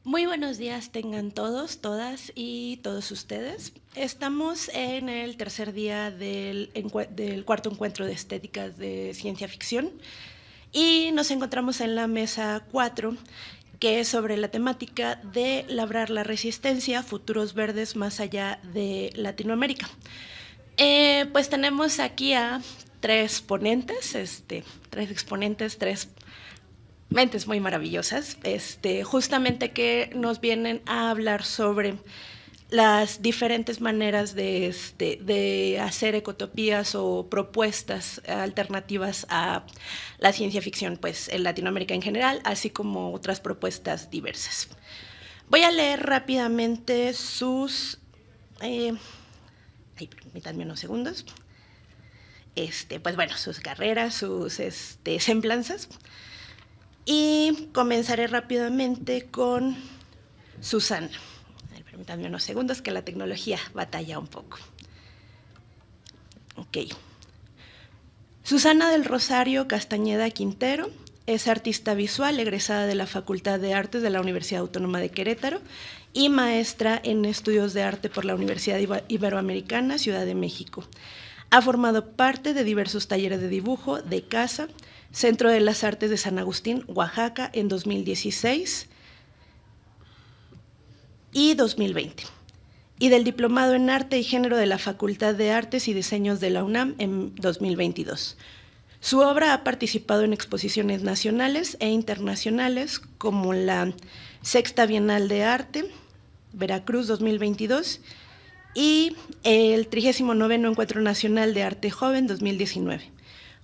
Muy buenos días tengan todos, todas y todos ustedes. Estamos en el tercer día del cuarto encuentro de estéticas de ciencia ficción y nos encontramos en la mesa 4, que es sobre la temática de labrar la resistencia, futuros verdes más allá de Latinoamérica. Pues tenemos aquí a tres ponentes, tres exponentes, tres mentes muy maravillosas, justamente que nos vienen a hablar sobre las diferentes maneras de hacer ecotopías o propuestas alternativas a la ciencia ficción, pues en Latinoamérica en general, así como otras propuestas diversas. Voy a leer rápidamente sus... permítanme unos segundos. Pues bueno, sus carreras, sus semblanzas. Y comenzaré rápidamente con Susana. Permítanme unos segundos que la tecnología batalla un poco. Ok. Susana del Rosario Castañeda Quintero es artista visual egresada de la Facultad de Artes de la Universidad Autónoma de Querétaro y maestra en estudios de arte por la Universidad Iberoamericana, Ciudad de México. Ha formado parte de diversos talleres de dibujo de casa, Centro de las Artes de San Agustín, Oaxaca, en 2016 y 2020, y del Diplomado en Arte y Género de la Facultad de Artes y Diseños de la UNAM en 2022. Su obra ha participado en exposiciones nacionales e internacionales como la Sexta Bienal de Arte, Veracruz 2022, y el 39º Encuentro Nacional de Arte Joven 2019.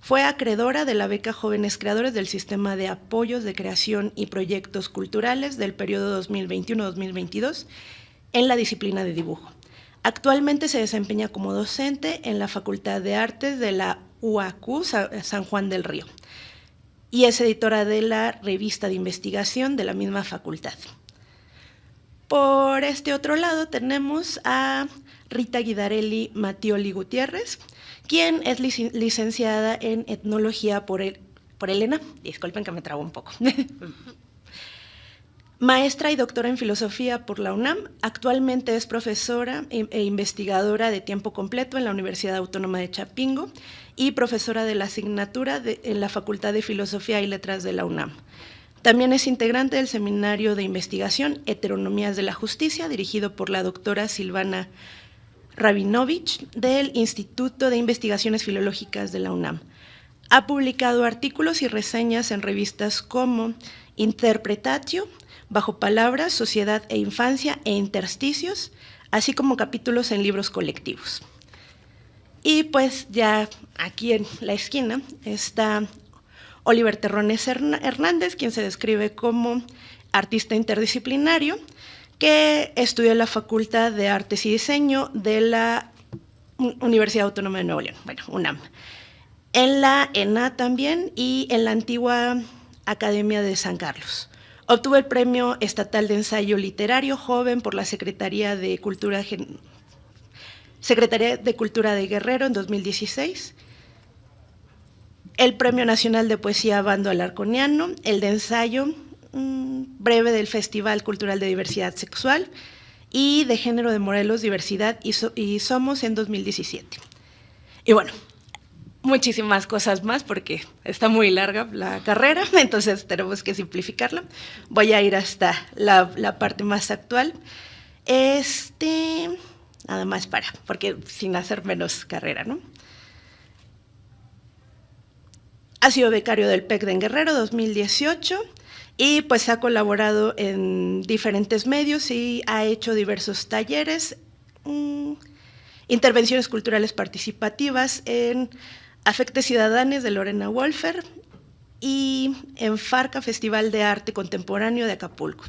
Fue acreedora de la beca Jóvenes Creadores del Sistema de Apoyos de Creación y Proyectos Culturales del periodo 2021-2022 en la disciplina de dibujo. Actualmente se desempeña como docente en la Facultad de Artes de la UAQ San Juan del Río y es editora de la revista de investigación de la misma facultad. Por este otro lado tenemos a Rita Guidarelli Mattioli Gutiérrez, quien es licenciada en etnología por ENA. Disculpen que me trabo un poco. Maestra y doctora en filosofía por la UNAM, actualmente es profesora e investigadora de tiempo completo en la Universidad Autónoma de Chapingo y profesora de la asignatura en la Facultad de Filosofía y Letras de la UNAM. También es integrante del seminario de investigación Heteronomías de la Justicia, dirigido por la doctora Silvana Rabinovich del Instituto de Investigaciones Filológicas de la UNAM. Ha publicado artículos y reseñas en revistas como Interpretatio, Bajo Palabras, Sociedad e Infancia e Intersticios, así como capítulos en libros colectivos. Y pues ya aquí en la esquina está Oliver Terrones Hernández, quien se describe como artista interdisciplinario, que estudió en la Facultad de Artes y Diseño de la Universidad Autónoma de Nuevo León, bueno, UNAM, en la ENA también y en la antigua Academia de San Carlos. Obtuvo el Premio Estatal de Ensayo Literario Joven por la Secretaría de Cultura de Guerrero en 2016, el Premio Nacional de Poesía Bando Alarconiano, el de ensayo breve del Festival Cultural de Diversidad Sexual y de Género de Morelos, Diversidad y Somos en 2017. Y bueno, muchísimas cosas más porque está muy larga la carrera, entonces tenemos que simplificarla. Voy a ir hasta la parte más actual. Nada más porque sin hacer menos carrera, ¿no? Ha sido becario del PEC de Guerrero 2018 y pues ha colaborado en diferentes medios y ha hecho diversos talleres, intervenciones culturales participativas en Afectes Ciudadanes de Lorena Wolfer y en FARCA, Festival de Arte Contemporáneo de Acapulco.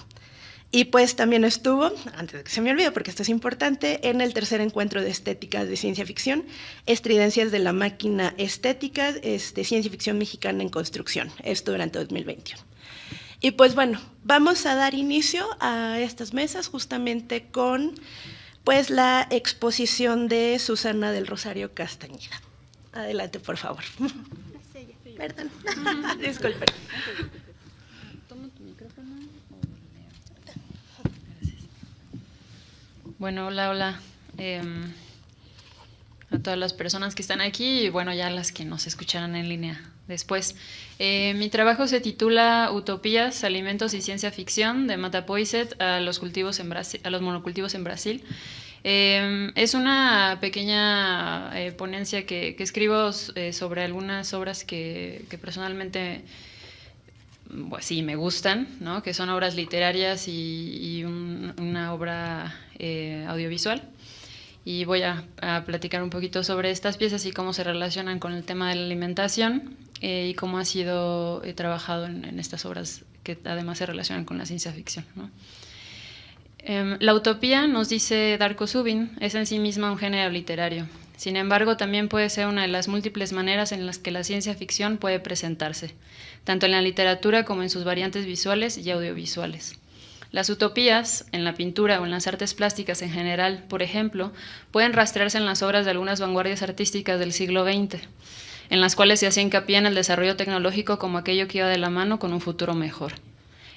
Y pues también estuvo, antes de que se me olvide porque esto es importante, en el tercer encuentro de estéticas de ciencia ficción, Estridencias de la Máquina Estética, Ciencia Ficción Mexicana en Construcción, esto durante 2021. Y pues bueno, vamos a dar inicio a estas mesas justamente con pues la exposición de Susana del Rosario Castañeda. Adelante, por favor. Perdón, disculpen. ¿Tomo tu micrófono o leo? Bueno, hola. A todas las personas que están aquí y bueno, ya las que nos escucharán en línea después. Mi trabajo se titula Utopías, Alimentos y Ciencia Ficción, de Matapoiset a los monocultivos en Brasil. Es una pequeña ponencia que escribo sobre algunas obras que personalmente pues, sí me gustan, ¿no? Que son obras literarias y una obra audiovisual. Y voy a platicar un poquito sobre estas piezas y cómo se relacionan con el tema de la alimentación y cómo ha sido trabajado en estas obras que además se relacionan con la ciencia ficción, ¿no? La utopía, nos dice Darko Subin, es en sí misma un género literario. Sin embargo, también puede ser una de las múltiples maneras en las que la ciencia ficción puede presentarse, tanto en la literatura como en sus variantes visuales y audiovisuales. Las utopías, en la pintura o en las artes plásticas en general, por ejemplo, pueden rastrearse en las obras de algunas vanguardias artísticas del siglo XX, en las cuales se hacía hincapié en el desarrollo tecnológico como aquello que iba de la mano con un futuro mejor.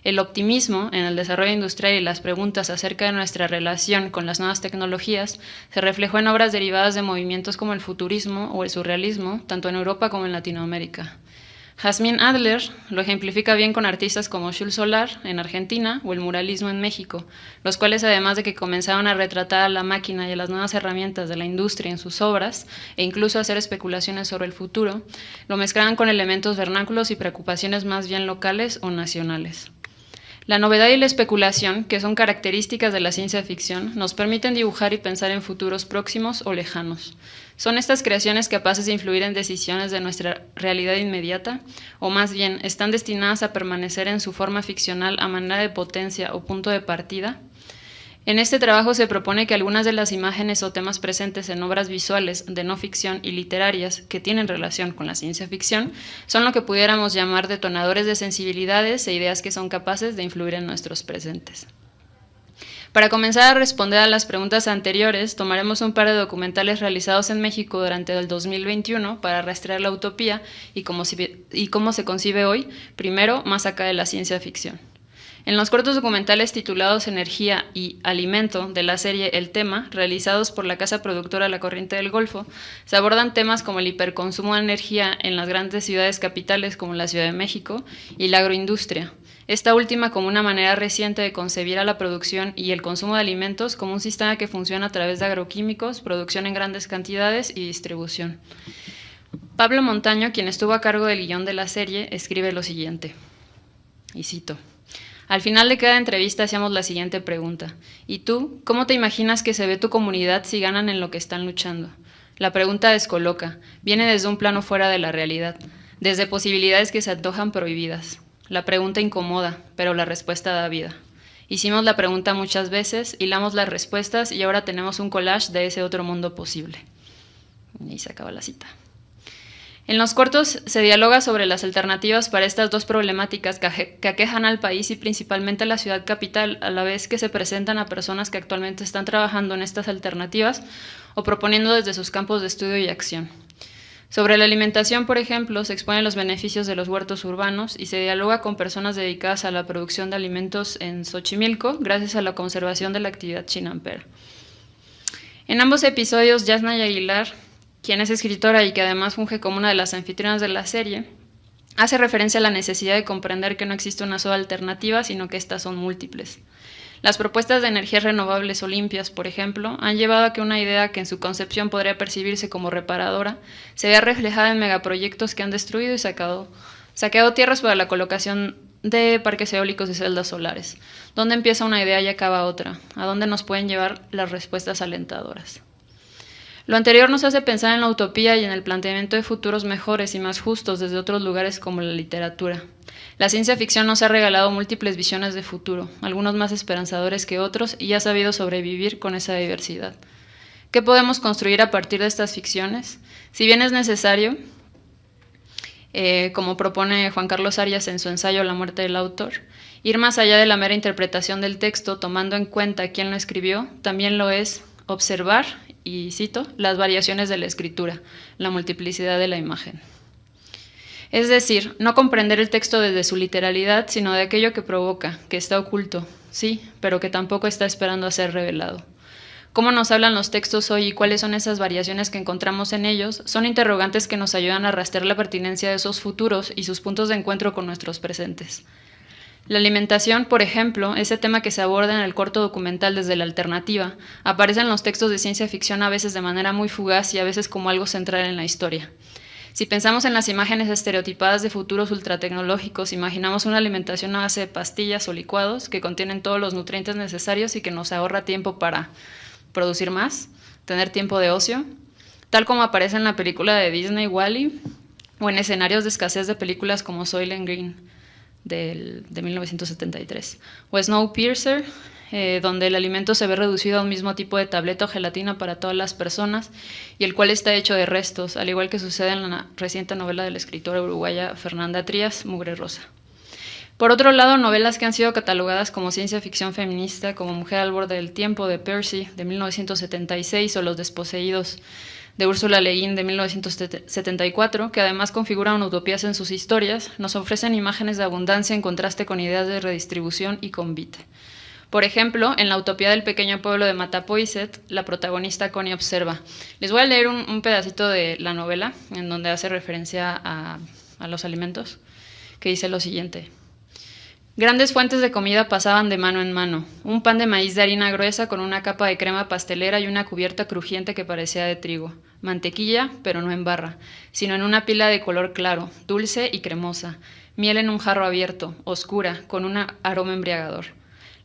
El optimismo en el desarrollo industrial y las preguntas acerca de nuestra relación con las nuevas tecnologías se reflejó en obras derivadas de movimientos como el futurismo o el surrealismo, tanto en Europa como en Latinoamérica. Jasmine Adler lo ejemplifica bien con artistas como Jules Solar en Argentina o el muralismo en México, los cuales además de que comenzaron a retratar a la máquina y a las nuevas herramientas de la industria en sus obras e incluso hacer especulaciones sobre el futuro, lo mezclaban con elementos vernáculos y preocupaciones más bien locales o nacionales. La novedad y la especulación, que son características de la ciencia ficción, nos permiten dibujar y pensar en futuros próximos o lejanos. ¿Son estas creaciones capaces de influir en decisiones de nuestra realidad inmediata? ¿O más bien, están destinadas a permanecer en su forma ficcional a manera de potencia o punto de partida? En este trabajo se propone que algunas de las imágenes o temas presentes en obras visuales de no ficción y literarias que tienen relación con la ciencia ficción son lo que pudiéramos llamar detonadores de sensibilidades e ideas que son capaces de influir en nuestros presentes. Para comenzar a responder a las preguntas anteriores, tomaremos un par de documentales realizados en México durante el 2021 para rastrear la utopía y cómo se concibe hoy, primero, más acá de la ciencia ficción. En los cortos documentales titulados Energía y Alimento de la serie El Tema, realizados por la casa productora La Corriente del Golfo, se abordan temas como el hiperconsumo de energía en las grandes ciudades capitales como la Ciudad de México y la agroindustria, esta última como una manera reciente de concebir a la producción y el consumo de alimentos como un sistema que funciona a través de agroquímicos, producción en grandes cantidades y distribución. Pablo Montaño, quien estuvo a cargo del guión de la serie, escribe lo siguiente, y cito: al final de cada entrevista hacíamos la siguiente pregunta. ¿Y tú, cómo te imaginas que se ve tu comunidad si ganan en lo que están luchando? La pregunta descoloca, viene desde un plano fuera de la realidad, desde posibilidades que se antojan prohibidas. La pregunta incomoda, pero la respuesta da vida. Hicimos la pregunta muchas veces, hilamos las respuestas y ahora tenemos un collage de ese otro mundo posible. Y se acaba la cita. En los cortos se dialoga sobre las alternativas para estas dos problemáticas que aquejan al país y principalmente a la ciudad capital, a la vez que se presentan a personas que actualmente están trabajando en estas alternativas o proponiendo desde sus campos de estudio y acción. Sobre la alimentación, por ejemplo, se exponen los beneficios de los huertos urbanos y se dialoga con personas dedicadas a la producción de alimentos en Xochimilco gracias a la conservación de la actividad chinampera. En ambos episodios, Yasnaya Aguilar, quien es escritora y que además funge como una de las anfitrionas de la serie, hace referencia a la necesidad de comprender que no existe una sola alternativa, sino que estas son múltiples. Las propuestas de energías renovables o limpias, por ejemplo, han llevado a que una idea que en su concepción podría percibirse como reparadora se vea reflejada en megaproyectos que han destruido y saqueado tierras para la colocación de parques eólicos y celdas solares. ¿Dónde empieza una idea y acaba otra? ¿A dónde nos pueden llevar las respuestas alentadoras? Lo anterior nos hace pensar en la utopía y en el planteamiento de futuros mejores y más justos desde otros lugares como la literatura. La ciencia ficción nos ha regalado múltiples visiones de futuro, algunos más esperanzadores que otros, y ha sabido sobrevivir con esa diversidad. ¿Qué podemos construir a partir de estas ficciones? Si bien es necesario, como propone Juan Carlos Arias en su ensayo La muerte del autor, ir más allá de la mera interpretación del texto, tomando en cuenta quién lo escribió, también lo es observar, y cito, las variaciones de la escritura, la multiplicidad de la imagen. Es decir, no comprender el texto desde su literalidad, sino de aquello que provoca, que está oculto, sí, pero que tampoco está esperando a ser revelado. Cómo nos hablan los textos hoy y cuáles son esas variaciones que encontramos en ellos son interrogantes que nos ayudan a rastrear la pertinencia de esos futuros y sus puntos de encuentro con nuestros presentes. La alimentación, por ejemplo, ese tema que se aborda en el corto documental Desde la Alternativa, aparece en los textos de ciencia ficción a veces de manera muy fugaz y a veces como algo central en la historia. Si pensamos en las imágenes estereotipadas de futuros ultratecnológicos, imaginamos una alimentación a base de pastillas o licuados que contienen todos los nutrientes necesarios y que nos ahorra tiempo para producir más, tener tiempo de ocio, tal como aparece en la película de Disney WALL-E o en escenarios de escasez de películas como Soylent Green de 1973, o Snowpiercer, donde el alimento se ve reducido a un mismo tipo de tableta o gelatina para todas las personas y el cual está hecho de restos, al igual que sucede en la reciente novela de la escritora uruguaya Fernanda Trías, Mugre Rosa. Por otro lado, novelas que han sido catalogadas como ciencia ficción feminista, como Mujer al borde del tiempo, de Percy, de 1976, o Los desposeídos, de Úrsula Le Guin, de 1974, que además configuran utopías en sus historias, nos ofrecen imágenes de abundancia en contraste con ideas de redistribución y convite. Por ejemplo, en la utopía del pequeño pueblo de Mattapoisett, la protagonista Connie observa. Les voy a leer un pedacito de la novela, en donde hace referencia a los alimentos, que dice lo siguiente. Grandes fuentes de comida pasaban de mano en mano. Un pan de maíz de harina gruesa con una capa de crema pastelera y una cubierta crujiente que parecía de trigo. Mantequilla, pero no en barra, sino en una pila de color claro, dulce y cremosa. Miel en un jarro abierto, oscura, con un aroma embriagador.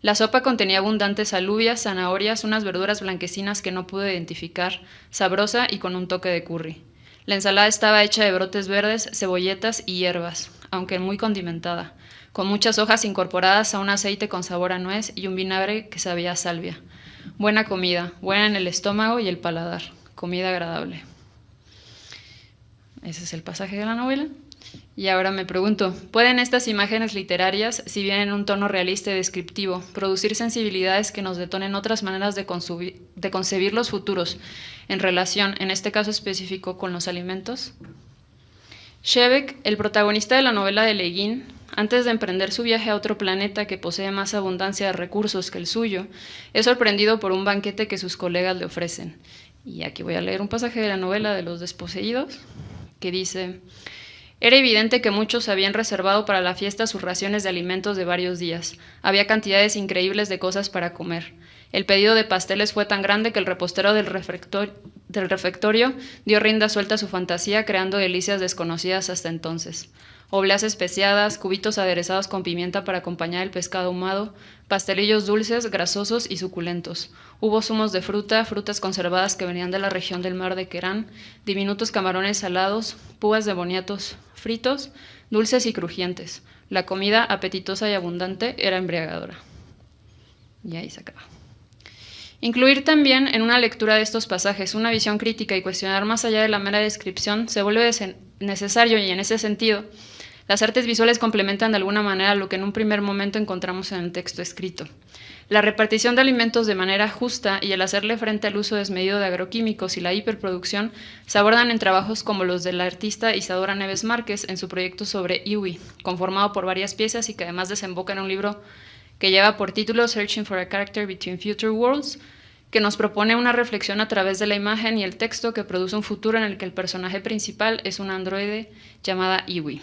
La sopa contenía abundantes alubias, zanahorias, unas verduras blanquecinas que no pude identificar, sabrosa y con un toque de curry. La ensalada estaba hecha de brotes verdes, cebolletas y hierbas, aunque muy condimentada, con muchas hojas incorporadas a un aceite con sabor a nuez y un vinagre que sabía a salvia. Buena comida, buena en el estómago y el paladar, comida agradable. Ese es el pasaje de la novela. Y ahora me pregunto, ¿pueden estas imágenes literarias, si bien en un tono realista y descriptivo, producir sensibilidades que nos detonen otras maneras de concebir los futuros en relación, en este caso específico, con los alimentos? Šebek, el protagonista de la novela de Le Guin, antes de emprender su viaje a otro planeta que posee más abundancia de recursos que el suyo, es sorprendido por un banquete que sus colegas le ofrecen. Y aquí voy a leer un pasaje de la novela de Los desposeídos, que dice: Era evidente que muchos habían reservado para la fiesta sus raciones de alimentos de varios días. Había cantidades increíbles de cosas para comer. El pedido de pasteles fue tan grande que el repostero del refectorio dio rienda suelta a su fantasía, creando delicias desconocidas hasta entonces. Obleas especiadas, cubitos aderezados con pimienta para acompañar el pescado ahumado, pastelillos dulces, grasosos y suculentos. Hubo zumos de fruta, frutas conservadas que venían de la región del mar de Kerán, diminutos camarones salados, púas de boniatos fritos, dulces y crujientes. La comida, apetitosa y abundante, era embriagadora. Y ahí se acaba. Incluir también en una lectura de estos pasajes una visión crítica y cuestionar más allá de la mera descripción se vuelve necesario, y en ese sentido, las artes visuales complementan de alguna manera lo que en un primer momento encontramos en el texto escrito. La repartición de alimentos de manera justa y el hacerle frente al uso desmedido de agroquímicos y la hiperproducción se abordan en trabajos como los de la artista Isadora Neves Márquez en su proyecto sobre Iwi, conformado por varias piezas y que además desemboca en un libro que lleva por título Searching for a Character Between Future Worlds, que nos propone una reflexión a través de la imagen y el texto que produce un futuro en el que el personaje principal es una androide llamada Iwi.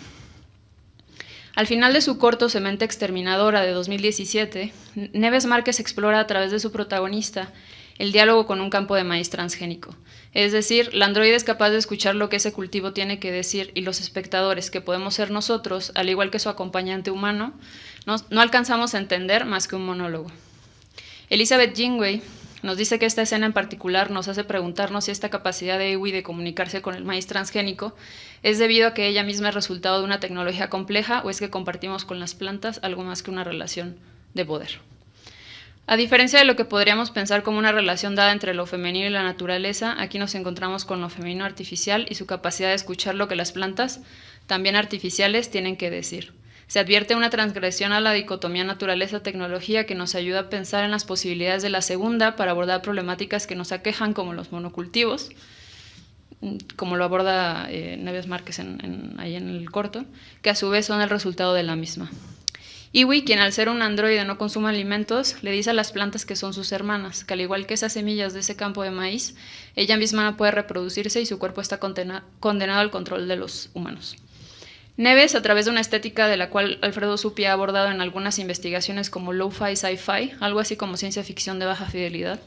Al final de su corto Semente Exterminadora de 2017, Neves Márquez explora a través de su protagonista el diálogo con un campo de maíz transgénico. Es decir, la androide es capaz de escuchar lo que ese cultivo tiene que decir y los espectadores, que podemos ser nosotros, al igual que su acompañante humano, no alcanzamos a entender más que un monólogo. Elizabeth Jingway nos dice que esta escena en particular nos hace preguntarnos si esta capacidad de Iwi de comunicarse con el maíz transgénico es debido a que ella misma es resultado de una tecnología compleja o es que compartimos con las plantas algo más que una relación de poder. A diferencia de lo que podríamos pensar como una relación dada entre lo femenino y la naturaleza, aquí nos encontramos con lo femenino artificial y su capacidad de escuchar lo que las plantas, también artificiales, tienen que decir. Se advierte una transgresión a la dicotomía naturaleza-tecnología que nos ayuda a pensar en las posibilidades de la segunda para abordar problemáticas que nos aquejan, como los monocultivos, como lo aborda Neves Márquez ahí en el corto, que a su vez son el resultado de la misma. Iwi, quien al ser un androide no consume alimentos, le dice a las plantas que son sus hermanas, que al igual que esas semillas de ese campo de maíz, ella misma no puede reproducirse y su cuerpo está condenado al control de los humanos. Neves, a través de una estética de la cual Alfredo Zuppi ha abordado en algunas investigaciones como lo-fi sci-fi, algo así como ciencia ficción de baja fidelidad,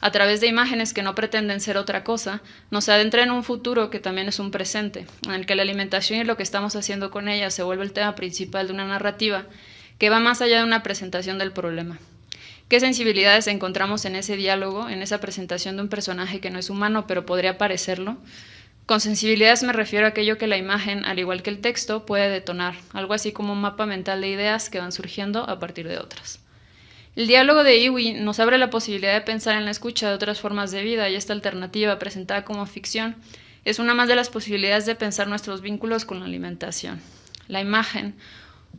a través de imágenes que no pretenden ser otra cosa, nos adentra en un futuro que también es un presente, en el que la alimentación y lo que estamos haciendo con ella se vuelve el tema principal de una narrativa que va más allá de una presentación del problema. ¿Qué sensibilidades encontramos en ese diálogo, en esa presentación de un personaje que no es humano, pero podría parecerlo? Con sensibilidades me refiero a aquello que la imagen, al igual que el texto, puede detonar, algo así como un mapa mental de ideas que van surgiendo a partir de otras. El diálogo de Iwi nos abre la posibilidad de pensar en la escucha de otras formas de vida, y esta alternativa, presentada como ficción, es una más de las posibilidades de pensar nuestros vínculos con la alimentación. La imagen,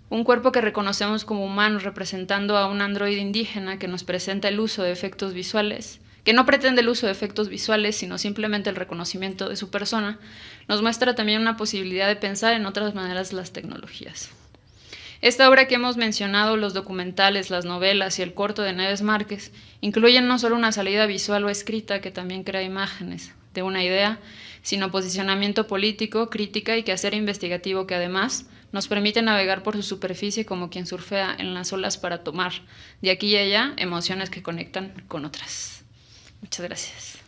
un cuerpo que reconocemos como humano representando a un androide indígena que nos presenta el uso de efectos visuales, que no pretende el uso de efectos visuales, sino simplemente el reconocimiento de su persona, nos muestra también una posibilidad de pensar en otras maneras las tecnologías. Esta obra que hemos mencionado, los documentales, las novelas y el corto de Neves Márquez, incluyen no solo una salida visual o escrita que también crea imágenes de una idea, sino posicionamiento político, crítica y quehacer investigativo que además nos permite navegar por su superficie como quien surfea en las olas para tomar de aquí y allá emociones que conectan con otras. Muchas gracias.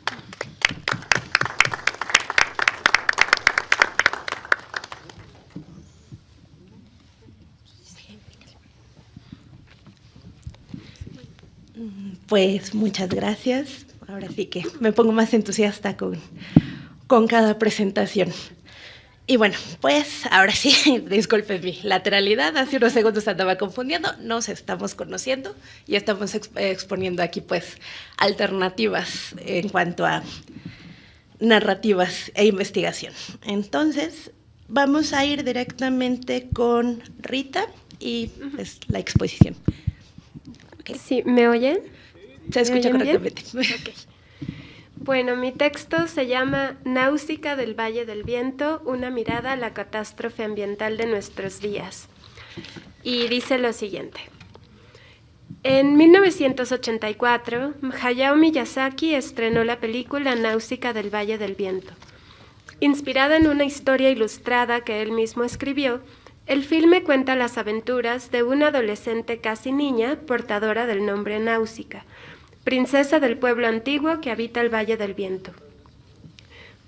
Pues muchas gracias. Ahora sí que me pongo más entusiasta con cada presentación. Y bueno, pues ahora sí, disculpen mi lateralidad, hace unos segundos andaba confundiendo, nos estamos conociendo y estamos exponiendo aquí pues alternativas en cuanto a narrativas e investigación. Entonces, vamos a ir directamente con Rita y pues, la exposición. Okay. Sí, ¿me oyen? Se escucha correctamente. Okay. Bueno, mi texto se llama Náusica del Valle del Viento, una mirada a la catástrofe ambiental de nuestros días. Y dice lo siguiente. En 1984, Hayao Miyazaki estrenó la película Náusica del Valle del Viento. Inspirada en una historia ilustrada que él mismo escribió, el filme cuenta las aventuras de una adolescente casi niña portadora del nombre Náusica, princesa del pueblo antiguo que habita el Valle del Viento.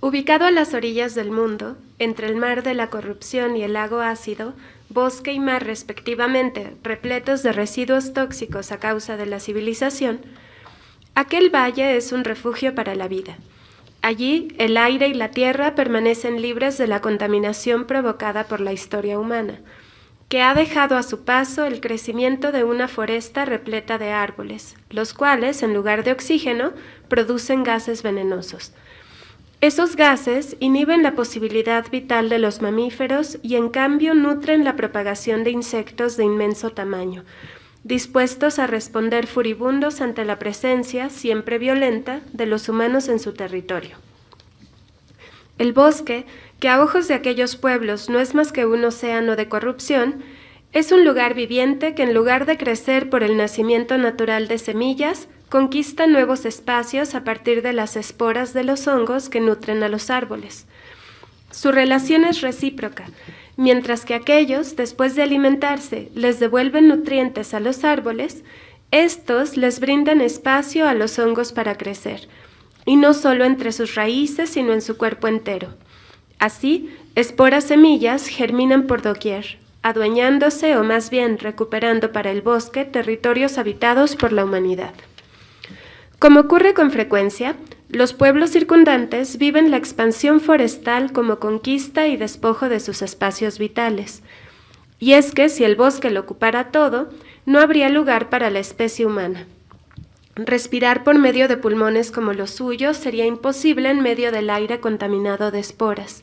Ubicado a las orillas del mundo, entre el mar de la corrupción y el lago ácido, bosque y mar respectivamente, repletos de residuos tóxicos a causa de la civilización, aquel valle es un refugio para la vida. Allí, el aire y la tierra permanecen libres de la contaminación provocada por la historia humana, que ha dejado a su paso el crecimiento de una foresta repleta de árboles, los cuales, en lugar de oxígeno, producen gases venenosos. Esos gases inhiben la posibilidad vital de los mamíferos y, en cambio, nutren la propagación de insectos de inmenso tamaño, dispuestos a responder furibundos ante la presencia, siempre violenta, de los humanos en su territorio. El bosque, que a ojos de aquellos pueblos no es más que un océano de corrupción, es un lugar viviente que en lugar de crecer por el nacimiento natural de semillas, conquista nuevos espacios a partir de las esporas de los hongos que nutren a los árboles. Su relación es recíproca, mientras que aquellos, después de alimentarse, les devuelven nutrientes a los árboles, estos les brindan espacio a los hongos para crecer, y no solo entre sus raíces, sino en su cuerpo entero. Así, esporas semillas germinan por doquier, adueñándose o más bien recuperando para el bosque territorios habitados por la humanidad. Como ocurre con frecuencia, los pueblos circundantes viven la expansión forestal como conquista y despojo de sus espacios vitales. Y es que si el bosque lo ocupara todo, no habría lugar para la especie humana. Respirar por medio de pulmones como los suyos sería imposible en medio del aire contaminado de esporas.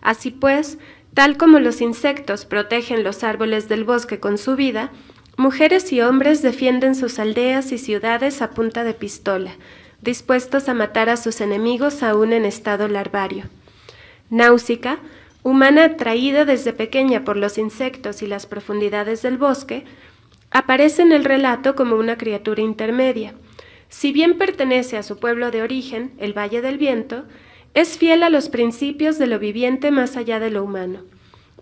Así pues, tal como los insectos protegen los árboles del bosque con su vida, mujeres y hombres defienden sus aldeas y ciudades a punta de pistola, dispuestos a matar a sus enemigos aún en estado larvario. Náusica, humana atraída desde pequeña por los insectos y las profundidades del bosque, Aparece en el relato como una criatura intermedia. Si bien pertenece a su pueblo de origen, el Valle del Viento, es fiel a los principios de lo viviente más allá de lo humano.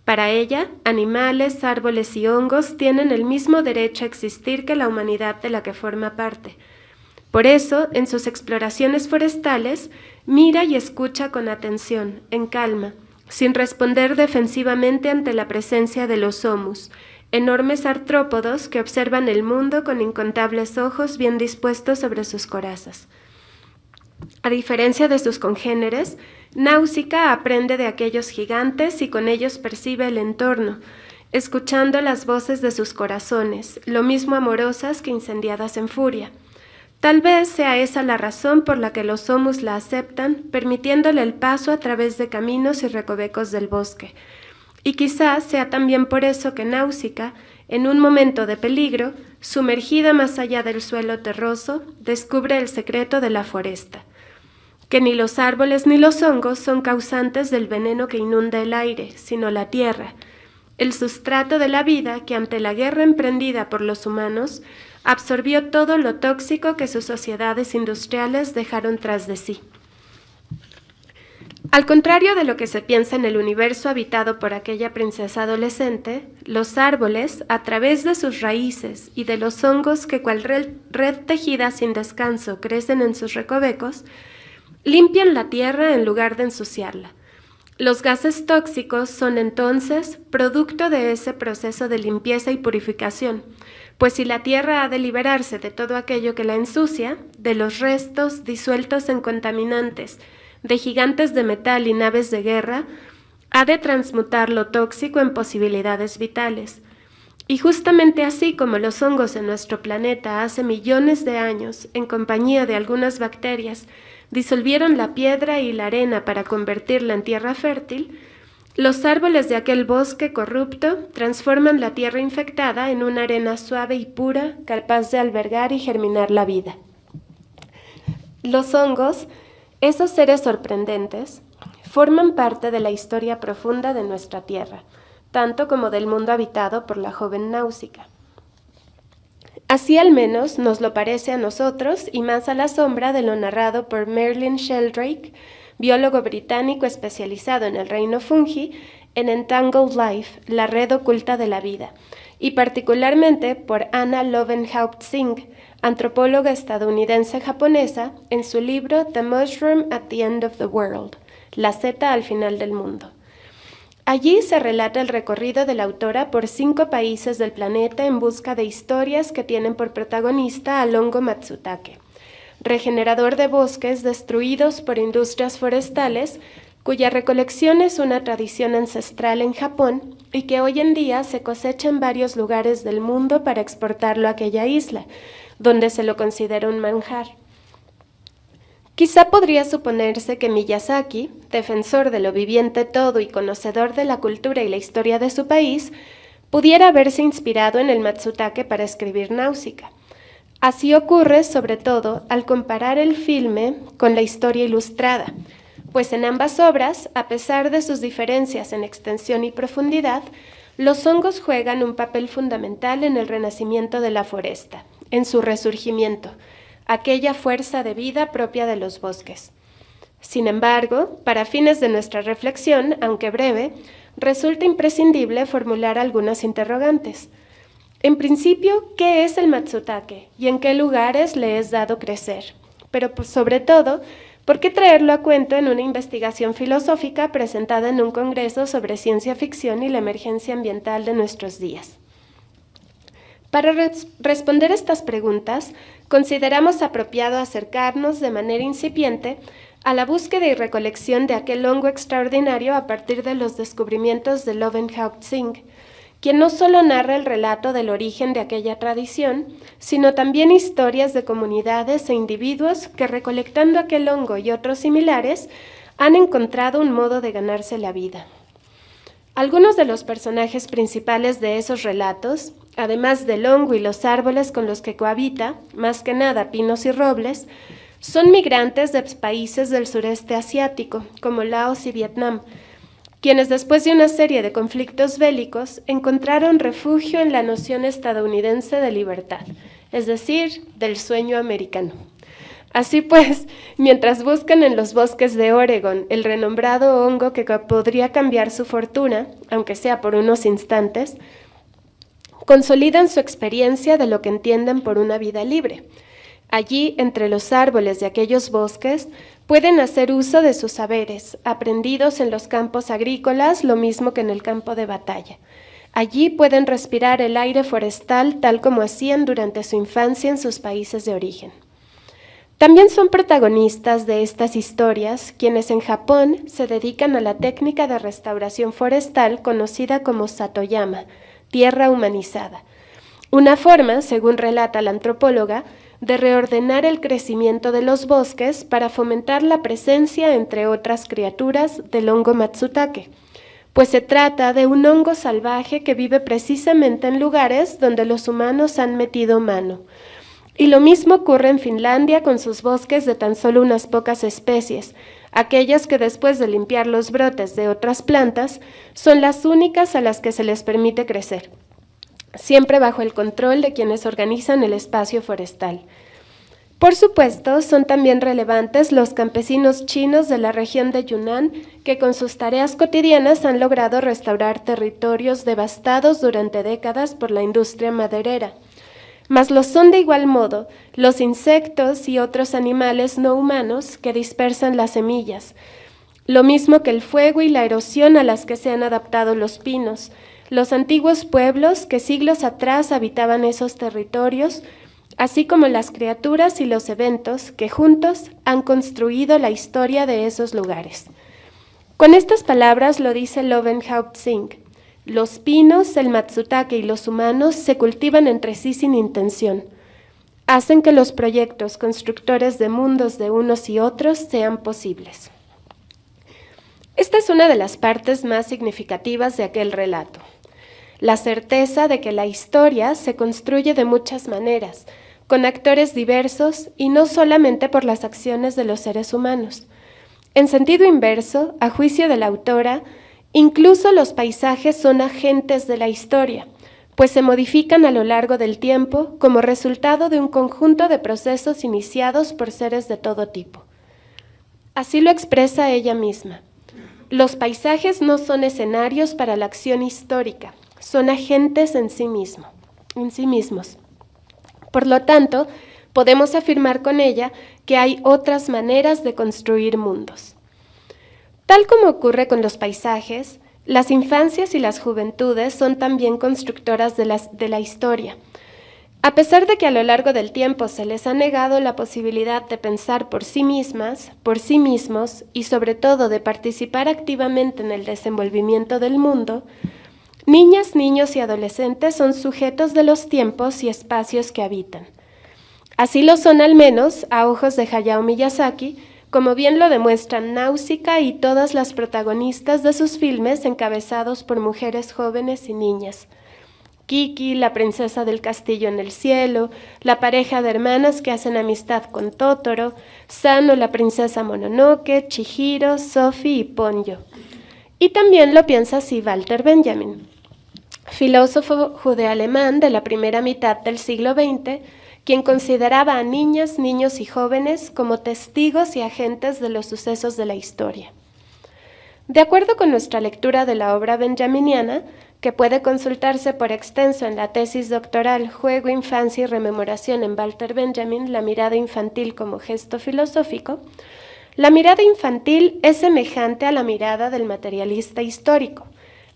Para ella, animales, árboles y hongos tienen el mismo derecho a existir que la humanidad de la que forma parte. Por eso, en sus exploraciones forestales, mira y escucha con atención, en calma, sin responder defensivamente ante la presencia de los homus, enormes artrópodos que observan el mundo con incontables ojos bien dispuestos sobre sus corazas. A diferencia de sus congéneres, Náusica aprende de aquellos gigantes y con ellos percibe el entorno, escuchando las voces de sus corazones, lo mismo amorosas que incendiadas en furia. Tal vez sea esa la razón por la que los homus la aceptan, permitiéndole el paso a través de caminos y recovecos del bosque. Y quizás sea también por eso que Náusica, en un momento de peligro, sumergida más allá del suelo terroso, descubre el secreto de la foresta, que ni los árboles ni los hongos son causantes del veneno que inunda el aire, sino la tierra, el sustrato de la vida que ante la guerra emprendida por los humanos absorbió todo lo tóxico que sus sociedades industriales dejaron tras de sí. Al contrario de lo que se piensa en el universo habitado por aquella princesa adolescente, los árboles, a través de sus raíces y de los hongos que cual red tejida sin descanso crecen en sus recovecos, limpian la tierra en lugar de ensuciarla. Los gases tóxicos son entonces producto de ese proceso de limpieza y purificación, pues si la tierra ha de liberarse de todo aquello que la ensucia, de los restos disueltos en contaminantes, de gigantes de metal y naves de guerra, ha de transmutar lo tóxico en posibilidades vitales. Y justamente así como los hongos en nuestro planeta hace millones de años, en compañía de algunas bacterias, disolvieron la piedra y la arena para convertirla en tierra fértil, los árboles de aquel bosque corrupto transforman la tierra infectada en una arena suave y pura, capaz de albergar y germinar la vida. Los hongos, esos seres sorprendentes, forman parte de la historia profunda de nuestra tierra, tanto como del mundo habitado por la joven Náusica. Así al menos nos lo parece a nosotros y más a la sombra de lo narrado por Merlin Sheldrake, biólogo británico especializado en el reino fungi, en Entangled Life, la red oculta de la vida, y particularmente por Anna Lovenhaupt-Singh, antropóloga estadounidense-japonesa, en su libro The Mushroom at the End of the World, la seta al final del mundo. Allí se relata el recorrido de la autora por 5 países del planeta en busca de historias que tienen por protagonista al hongo Matsutake, regenerador de bosques destruidos por industrias forestales, cuya recolección es una tradición ancestral en Japón y que hoy en día se cosecha en varios lugares del mundo para exportarlo a aquella isla, donde se lo considera un manjar. Quizá podría suponerse que Miyazaki, defensor de lo viviente todo y conocedor de la cultura y la historia de su país, pudiera haberse inspirado en el Matsutake para escribir Náusica. Así ocurre sobre todo al comparar el filme con la historia ilustrada, pues en ambas obras, a pesar de sus diferencias en extensión y profundidad, los hongos juegan un papel fundamental en el renacimiento de la foresta, en su resurgimiento, aquella fuerza de vida propia de los bosques. Sin embargo, para fines de nuestra reflexión, aunque breve, resulta imprescindible formular algunas interrogantes. En principio, ¿qué es el Matsutake y en qué lugares le es dado crecer? Pero sobre todo, ¿por qué traerlo a cuento en una investigación filosófica presentada en un congreso sobre ciencia ficción y la emergencia ambiental de nuestros días? Para responder estas preguntas, consideramos apropiado acercarnos de manera incipiente a la búsqueda y recolección de aquel hongo extraordinario a partir de los descubrimientos de Lovenhaupt-Singh, quien no solo narra el relato del origen de aquella tradición, sino también historias de comunidades e individuos que, recolectando aquel hongo y otros similares, han encontrado un modo de ganarse la vida. Algunos de los personajes principales de esos relatos, además del hongo y los árboles con los que cohabita, más que nada pinos y robles, son migrantes de países del sureste asiático, como Laos y Vietnam, quienes después de una serie de conflictos bélicos encontraron refugio en la noción estadounidense de libertad, es decir, del sueño americano. Así pues, mientras buscan en los bosques de Oregon el renombrado hongo que podría cambiar su fortuna, aunque sea por unos instantes, consolidan su experiencia de lo que entienden por una vida libre. Allí, entre los árboles de aquellos bosques, pueden hacer uso de sus saberes, aprendidos en los campos agrícolas, lo mismo que en el campo de batalla. Allí pueden respirar el aire forestal tal como hacían durante su infancia en sus países de origen. También son protagonistas de estas historias quienes en Japón se dedican a la técnica de restauración forestal conocida como Satoyama, tierra humanizada. Una forma, según relata la antropóloga, de reordenar el crecimiento de los bosques para fomentar la presencia, entre otras criaturas, del hongo matsutake, pues se trata de un hongo salvaje que vive precisamente en lugares donde los humanos han metido mano. Y lo mismo ocurre en Finlandia con sus bosques de tan solo unas pocas especies, aquellas que después de limpiar los brotes de otras plantas son las únicas a las que se les permite crecer, siempre bajo el control de quienes organizan el espacio forestal. Por supuesto, son también relevantes los campesinos chinos de la región de Yunnan que con sus tareas cotidianas han logrado restaurar territorios devastados durante décadas por la industria maderera. Mas lo son de igual modo los insectos y otros animales no humanos que dispersan las semillas, lo mismo que el fuego y la erosión a las que se han adaptado los pinos, los antiguos pueblos que siglos atrás habitaban esos territorios, así como las criaturas y los eventos que juntos han construido la historia de esos lugares. Con estas palabras lo dice Lovenhaupt Singh: los pinos, el matsutake y los humanos se cultivan entre sí sin intención. Hacen que los proyectos constructores de mundos de unos y otros sean posibles. Esta es una de las partes más significativas de aquel relato. La certeza de que la historia se construye de muchas maneras, con actores diversos y no solamente por las acciones de los seres humanos. En sentido inverso, a juicio de la autora, incluso los paisajes son agentes de la historia, pues se modifican a lo largo del tiempo como resultado de un conjunto de procesos iniciados por seres de todo tipo. Así lo expresa ella misma. Los paisajes no son escenarios para la acción histórica, son agentes en sí mismos. Por lo tanto, podemos afirmar con ella que hay otras maneras de construir mundos. Tal como ocurre con los paisajes, las infancias y las juventudes son también constructoras de la historia. A pesar de que a lo largo del tiempo se les ha negado la posibilidad de pensar por sí mismas, por sí mismos y sobre todo de participar activamente en el desenvolvimiento del mundo, niñas, niños y adolescentes son sujetos de los tiempos y espacios que habitan. Así lo son al menos, a ojos de Hayao Miyazaki, como bien lo demuestran Náusica y todas las protagonistas de sus filmes encabezados por mujeres jóvenes y niñas. Kiki, la princesa del castillo en el cielo, la pareja de hermanas que hacen amistad con Totoro, Sano, la princesa Mononoke, Chihiro, Sophie y Ponyo. Y también lo piensa así Walter Benjamin, filósofo judeo-alemán de la primera mitad del siglo XX, quien consideraba a niñas, niños y jóvenes como testigos y agentes de los sucesos de la historia. De acuerdo con nuestra lectura de la obra benjaminiana, que puede consultarse por extenso en la tesis doctoral Juego, Infancia y Rememoración en Walter Benjamin, la mirada infantil como gesto filosófico, la mirada infantil es semejante a la mirada del materialista histórico,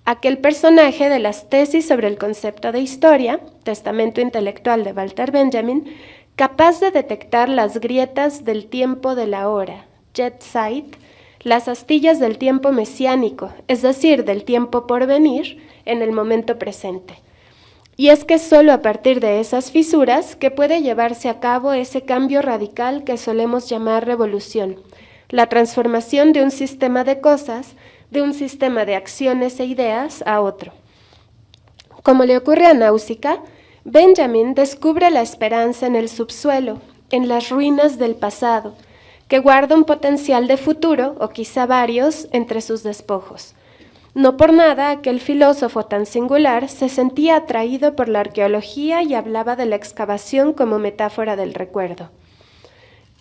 aquel personaje de las tesis sobre el concepto de historia, testamento intelectual de Walter Benjamin, capaz de detectar las grietas del tiempo de la hora, Jetzeit, las astillas del tiempo mesiánico, es decir, del tiempo por venir, en el momento presente. Y es que solo a partir de esas fisuras que puede llevarse a cabo ese cambio radical que solemos llamar revolución, la transformación de un sistema de cosas, de un sistema de acciones e ideas a otro. Como le ocurre a Náusica, Benjamin descubre la esperanza en el subsuelo, en las ruinas del pasado, que guarda un potencial de futuro, o quizá varios, entre sus despojos. No por nada aquel filósofo tan singular se sentía atraído por la arqueología y hablaba de la excavación como metáfora del recuerdo.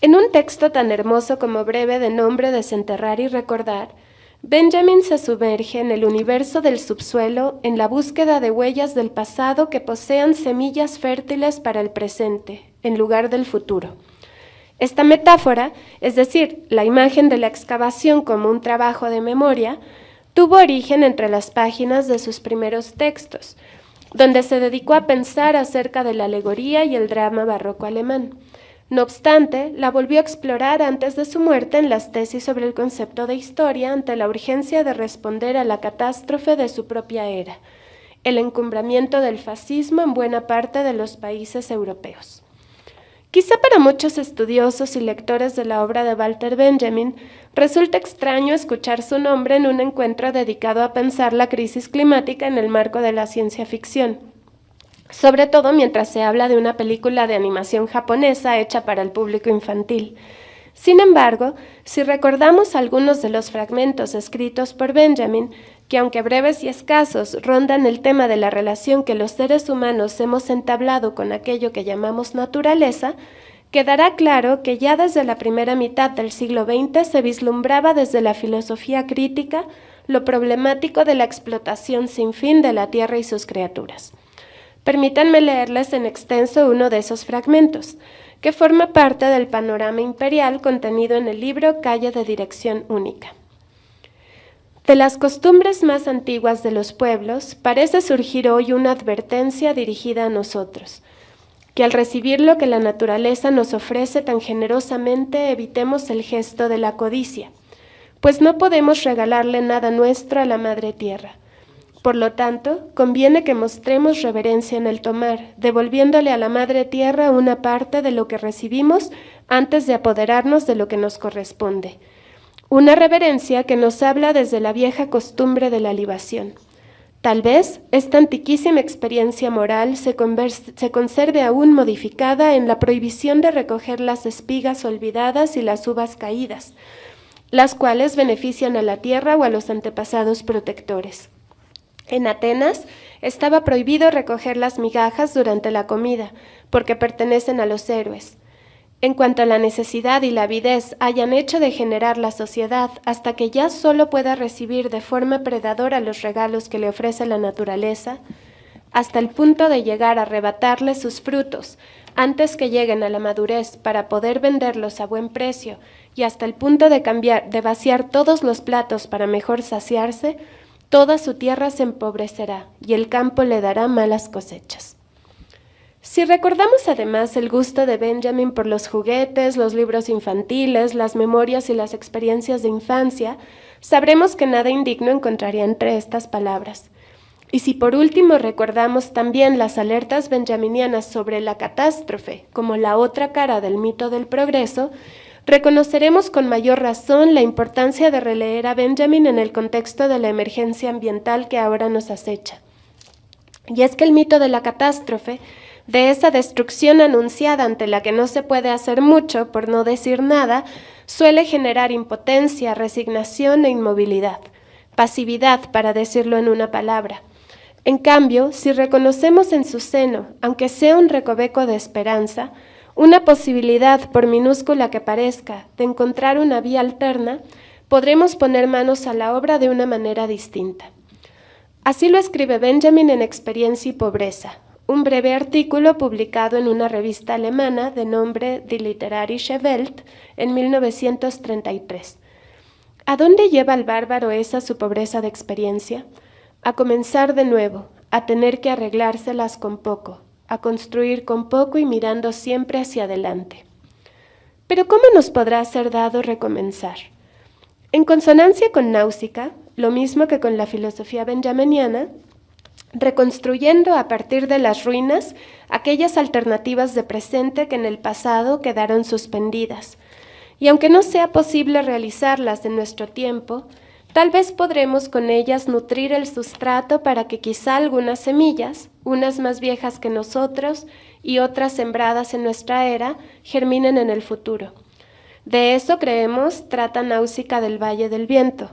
En un texto tan hermoso como breve de nombre Desenterrar y recordar, Benjamin se sumerge en el universo del subsuelo en la búsqueda de huellas del pasado que posean semillas fértiles para el presente, en lugar del futuro. Esta metáfora, es decir, la imagen de la excavación como un trabajo de memoria, tuvo origen entre las páginas de sus primeros textos, donde se dedicó a pensar acerca de la alegoría y el drama barroco alemán. No obstante, la volvió a explorar antes de su muerte en las tesis sobre el concepto de historia ante la urgencia de responder a la catástrofe de su propia era, el encumbramiento del fascismo en buena parte de los países europeos. Quizá para muchos estudiosos y lectores de la obra de Walter Benjamin resulta extraño escuchar su nombre en un encuentro dedicado a pensar la crisis climática en el marco de la ciencia ficción, sobre todo mientras se habla de una película de animación japonesa hecha para el público infantil. Sin embargo, si recordamos algunos de los fragmentos escritos por Benjamin, que aunque breves y escasos, rondan el tema de la relación que los seres humanos hemos entablado con aquello que llamamos naturaleza, quedará claro que ya desde la primera mitad del siglo XX se vislumbraba desde la filosofía crítica lo problemático de la explotación sin fin de la tierra y sus criaturas. Permítanme leerles en extenso uno de esos fragmentos, que forma parte del panorama imperial contenido en el libro Calle de Dirección Única. De las costumbres más antiguas de los pueblos, parece surgir hoy una advertencia dirigida a nosotros, que al recibir lo que la naturaleza nos ofrece tan generosamente evitemos el gesto de la codicia, pues no podemos regalarle nada nuestro a la Madre Tierra. Por lo tanto, conviene que mostremos reverencia en el tomar, devolviéndole a la Madre Tierra una parte de lo que recibimos antes de apoderarnos de lo que nos corresponde. Una reverencia que nos habla desde la vieja costumbre de la libación. Tal vez esta antiquísima experiencia moral se conserve aún modificada en la prohibición de recoger las espigas olvidadas y las uvas caídas, las cuales benefician a la tierra o a los antepasados protectores. En Atenas estaba prohibido recoger las migajas durante la comida, porque pertenecen a los héroes. En cuanto a la necesidad y la avidez hayan hecho degenerar la sociedad hasta que ya solo pueda recibir de forma predadora los regalos que le ofrece la naturaleza, hasta el punto de llegar a arrebatarle sus frutos antes que lleguen a la madurez para poder venderlos a buen precio y hasta el punto de vaciar todos los platos para mejor saciarse, toda su tierra se empobrecerá y el campo le dará malas cosechas. Si recordamos además el gusto de Benjamin por los juguetes, los libros infantiles, las memorias y las experiencias de infancia, sabremos que nada indigno encontraría entre estas palabras. Y si por último recordamos también las alertas benjaminianas sobre la catástrofe como la otra cara del mito del progreso, reconoceremos con mayor razón la importancia de releer a Benjamin en el contexto de la emergencia ambiental que ahora nos acecha. Y es que el mito de la catástrofe, de esa destrucción anunciada ante la que no se puede hacer mucho, por no decir nada, suele generar impotencia, resignación e inmovilidad, pasividad, para decirlo en una palabra. En cambio, si reconocemos en su seno, aunque sea un recoveco de esperanza, una posibilidad, por minúscula que parezca, de encontrar una vía alterna, podremos poner manos a la obra de una manera distinta. Así lo escribe Benjamin en Experiencia y Pobreza, un breve artículo publicado en una revista alemana de nombre Die Literarische Welt en 1933. ¿A dónde lleva al bárbaro esa su pobreza de experiencia? A comenzar de nuevo, a tener que arreglárselas con poco, a construir con poco y mirando siempre hacia adelante. Pero ¿cómo nos podrá ser dado recomenzar? En consonancia con Náusica, lo mismo que con la filosofía benjaminiana, reconstruyendo a partir de las ruinas aquellas alternativas de presente que en el pasado quedaron suspendidas. Y aunque no sea posible realizarlas en nuestro tiempo, tal vez podremos con ellas nutrir el sustrato para que quizá algunas semillas, unas más viejas que nosotros y otras sembradas en nuestra era, germinen en el futuro. De eso, creemos, trata Náusica del Valle del Viento.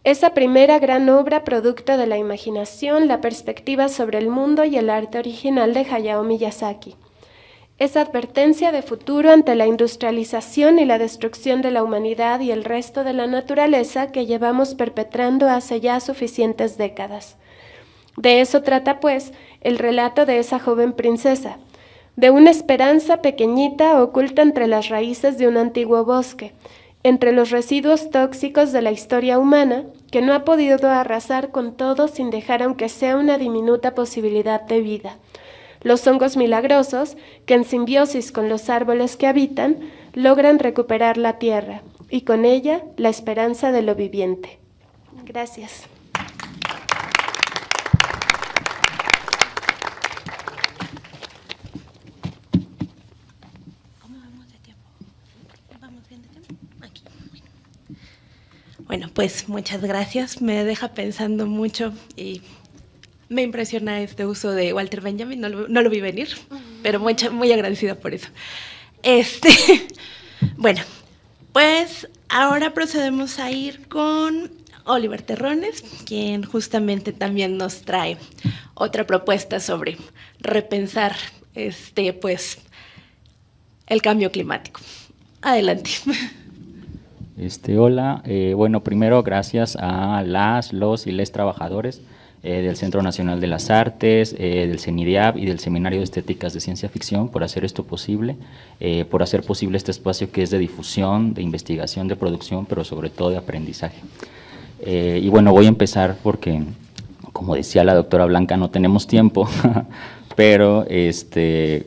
Esa primera gran obra producto de la imaginación, la perspectiva sobre el mundo y el arte original de Hayao Miyazaki. Esa advertencia de futuro ante la industrialización y la destrucción de la humanidad y el resto de la naturaleza que llevamos perpetrando hace ya suficientes décadas. De eso trata, pues, el relato de esa joven princesa, de una esperanza pequeñita oculta entre las raíces de un antiguo bosque, entre los residuos tóxicos de la historia humana, que no ha podido arrasar con todo sin dejar aunque sea una diminuta posibilidad de vida. Los hongos milagrosos, que en simbiosis con los árboles que habitan, logran recuperar la tierra, y con ella la esperanza de lo viviente. Gracias. Bueno, pues muchas gracias. Me deja pensando mucho y me impresiona este uso de Walter Benjamin. No lo vi venir, pero muy agradecida por eso. Bueno, pues ahora procedemos a ir con Oliver Terrones, quien justamente también nos trae otra propuesta sobre repensar pues, el cambio climático. Adelante. Hola, bueno, primero gracias a los y les trabajadores del Centro Nacional de las Artes, del CENIDIAB y del Seminario de Estéticas de Ciencia Ficción por hacer esto posible, por hacer posible este espacio que es de difusión, de investigación, de producción, pero sobre todo de aprendizaje. Y bueno, voy a empezar porque, como decía la doctora Blanca, no tenemos tiempo, pero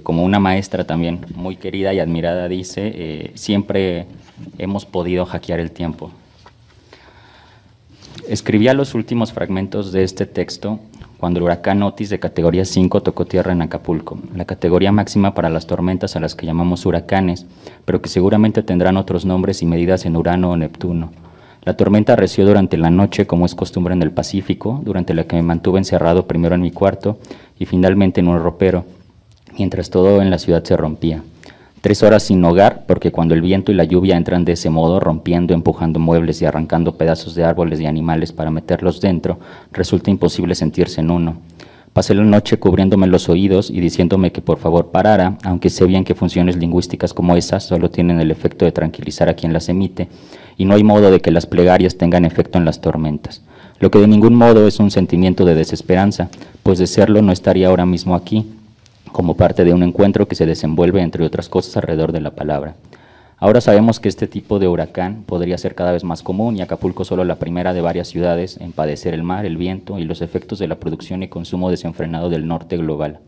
como una maestra también muy querida y admirada dice, siempre hemos podido hackear el tiempo. Escribía los últimos fragmentos de este texto cuando el huracán Otis de categoría 5 tocó tierra en Acapulco, la categoría máxima para las tormentas a las que llamamos huracanes, pero que seguramente tendrán otros nombres y medidas en Urano o Neptuno. La tormenta arreció durante la noche, como es costumbre en el Pacífico, durante la que me mantuve encerrado primero en mi cuarto y finalmente en un ropero, mientras todo en la ciudad se rompía. 3 horas sin hogar, porque cuando el viento y la lluvia entran de ese modo, rompiendo, empujando muebles y arrancando pedazos de árboles y animales para meterlos dentro, resulta imposible sentirse en uno. Pasé la noche cubriéndome los oídos y diciéndome que por favor parara, aunque sé bien que funciones lingüísticas como esas solo tienen el efecto de tranquilizar a quien las emite, y no hay modo de que las plegarias tengan efecto en las tormentas. Lo que de ningún modo es un sentimiento de desesperanza, pues de serlo no estaría ahora mismo aquí, como parte de un encuentro que se desenvuelve, entre otras cosas, alrededor de la palabra. Ahora sabemos que este tipo de huracán podría ser cada vez más común y Acapulco solo la primera de varias ciudades en padecer el mar, el viento y los efectos de la producción y consumo desenfrenado del norte global.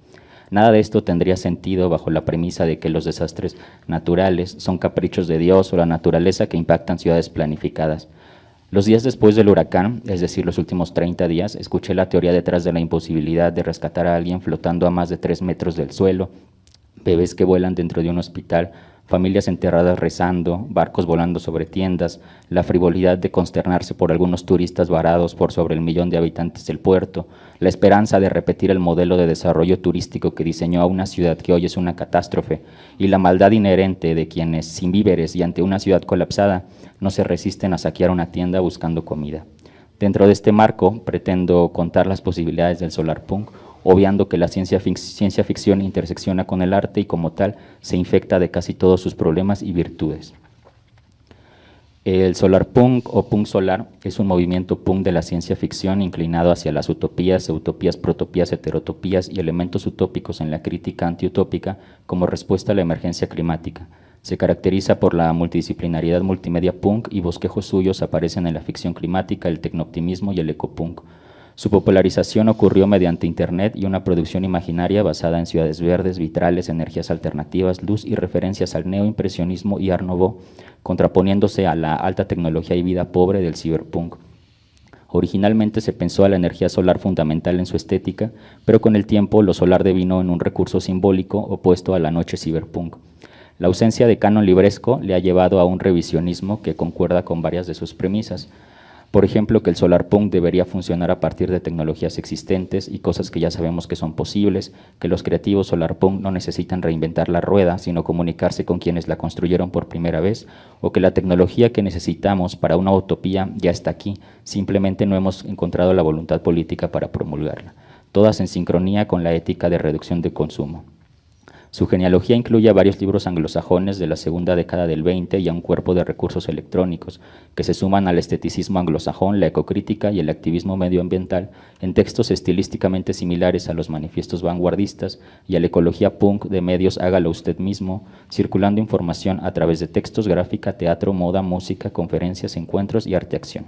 Nada de esto tendría sentido bajo la premisa de que los desastres naturales son caprichos de Dios o la naturaleza que impactan ciudades planificadas. Los días después del huracán, es decir, los últimos 30 días, escuché la teoría detrás de la imposibilidad de rescatar a alguien flotando a más de 3 metros del suelo, bebés que vuelan dentro de un hospital, familias enterradas rezando, barcos volando sobre tiendas, la frivolidad de consternarse por algunos turistas varados por sobre el 1.000.000 de habitantes del puerto, la esperanza de repetir el modelo de desarrollo turístico que diseñó a una ciudad que hoy es una catástrofe, y la maldad inherente de quienes, sin víveres y ante una ciudad colapsada, no se resisten a saquear una tienda buscando comida. Dentro de este marco, pretendo contar las posibilidades del solarpunk, obviando que la ciencia ficción intersecciona con el arte y como tal se infecta de casi todos sus problemas y virtudes. El solarpunk o punk solar es un movimiento punk de la ciencia ficción inclinado hacia las utopías, utopías, protopías, heterotopías y elementos utópicos en la crítica antiutópica como respuesta a la emergencia climática. Se caracteriza por la multidisciplinariedad multimedia punk y bosquejos suyos aparecen en la ficción climática, el tecnooptimismo y el ecopunk. Su popularización ocurrió mediante Internet y una producción imaginaria basada en ciudades verdes, vitrales, energías alternativas, luz y referencias al neoimpresionismo y Art Nouveau, contraponiéndose a la alta tecnología y vida pobre del cyberpunk. Originalmente se pensó a la energía solar fundamental en su estética, pero con el tiempo lo solar devino en un recurso simbólico opuesto a la noche cyberpunk. La ausencia de canon libresco le ha llevado a un revisionismo que concuerda con varias de sus premisas. Por ejemplo, que el solarpunk debería funcionar a partir de tecnologías existentes y cosas que ya sabemos que son posibles, que los creativos solarpunk no necesitan reinventar la rueda, sino comunicarse con quienes la construyeron por primera vez, o que la tecnología que necesitamos para una utopía ya está aquí, simplemente no hemos encontrado la voluntad política para promulgarla, todas en sincronía con la ética de reducción de consumo. Su genealogía incluye a varios libros anglosajones de la segunda década del 20 y a un cuerpo de recursos electrónicos que se suman al esteticismo anglosajón, la ecocrítica y el activismo medioambiental en textos estilísticamente similares a los manifiestos vanguardistas y a la ecología punk de medios hágalo usted mismo, circulando información a través de textos, gráfica, teatro, moda, música, conferencias, encuentros y arte-acción.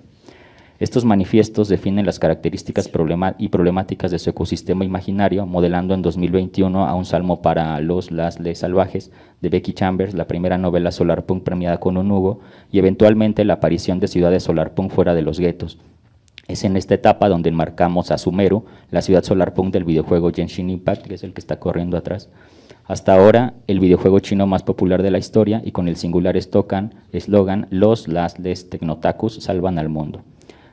Estos manifiestos definen las características y problemáticas de su ecosistema imaginario, modelando en 2021 a un salmo para les salvajes de Becky Chambers, la primera novela solarpunk premiada con un Hugo, y eventualmente la aparición de ciudades solarpunk fuera de los guetos. Es en esta etapa donde enmarcamos a Sumeru, la ciudad solarpunk del videojuego Genshin Impact, que es el que está corriendo atrás. Hasta ahora, el videojuego chino más popular de la historia y con el singular eslogan les tecnotakus salvan al mundo.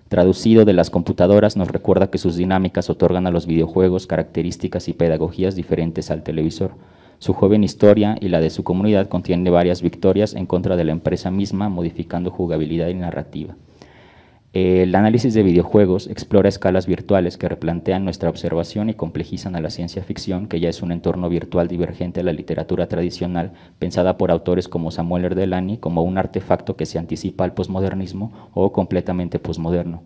Traducido de las computadoras, nos recuerda que sus dinámicas otorgan a los videojuegos características y pedagogías diferentes al televisor. Su joven historia y la de su comunidad contiene varias victorias en contra de la empresa misma, modificando jugabilidad y narrativa. El análisis de videojuegos explora escalas virtuales que replantean nuestra observación y complejizan a la ciencia ficción, que ya es un entorno virtual divergente a la literatura tradicional, pensada por autores como Samuel Erdelani como un artefacto que se anticipa al posmodernismo o completamente posmoderno.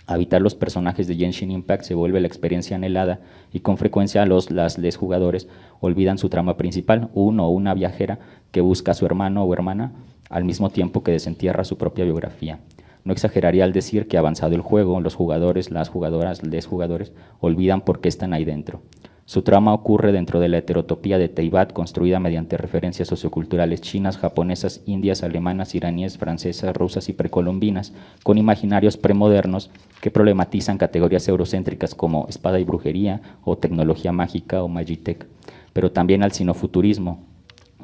Habitar los personajes de Genshin Impact se vuelve la experiencia anhelada y con frecuencia les jugadores olvidan su trama principal, uno o una viajera que busca a su hermano o hermana al mismo tiempo que desentierra su propia biografía. No exageraría al decir que avanzado el juego, los jugadores, las jugadoras, les jugadores olvidan por qué están ahí dentro. Su trama ocurre dentro de la heterotopía de Teyvat, construida mediante referencias socioculturales chinas, japonesas, indias, alemanas, iraníes, francesas, rusas y precolombinas, con imaginarios premodernos que problematizan categorías eurocéntricas como espada y brujería o tecnología mágica o magitech, pero también al sinofuturismo,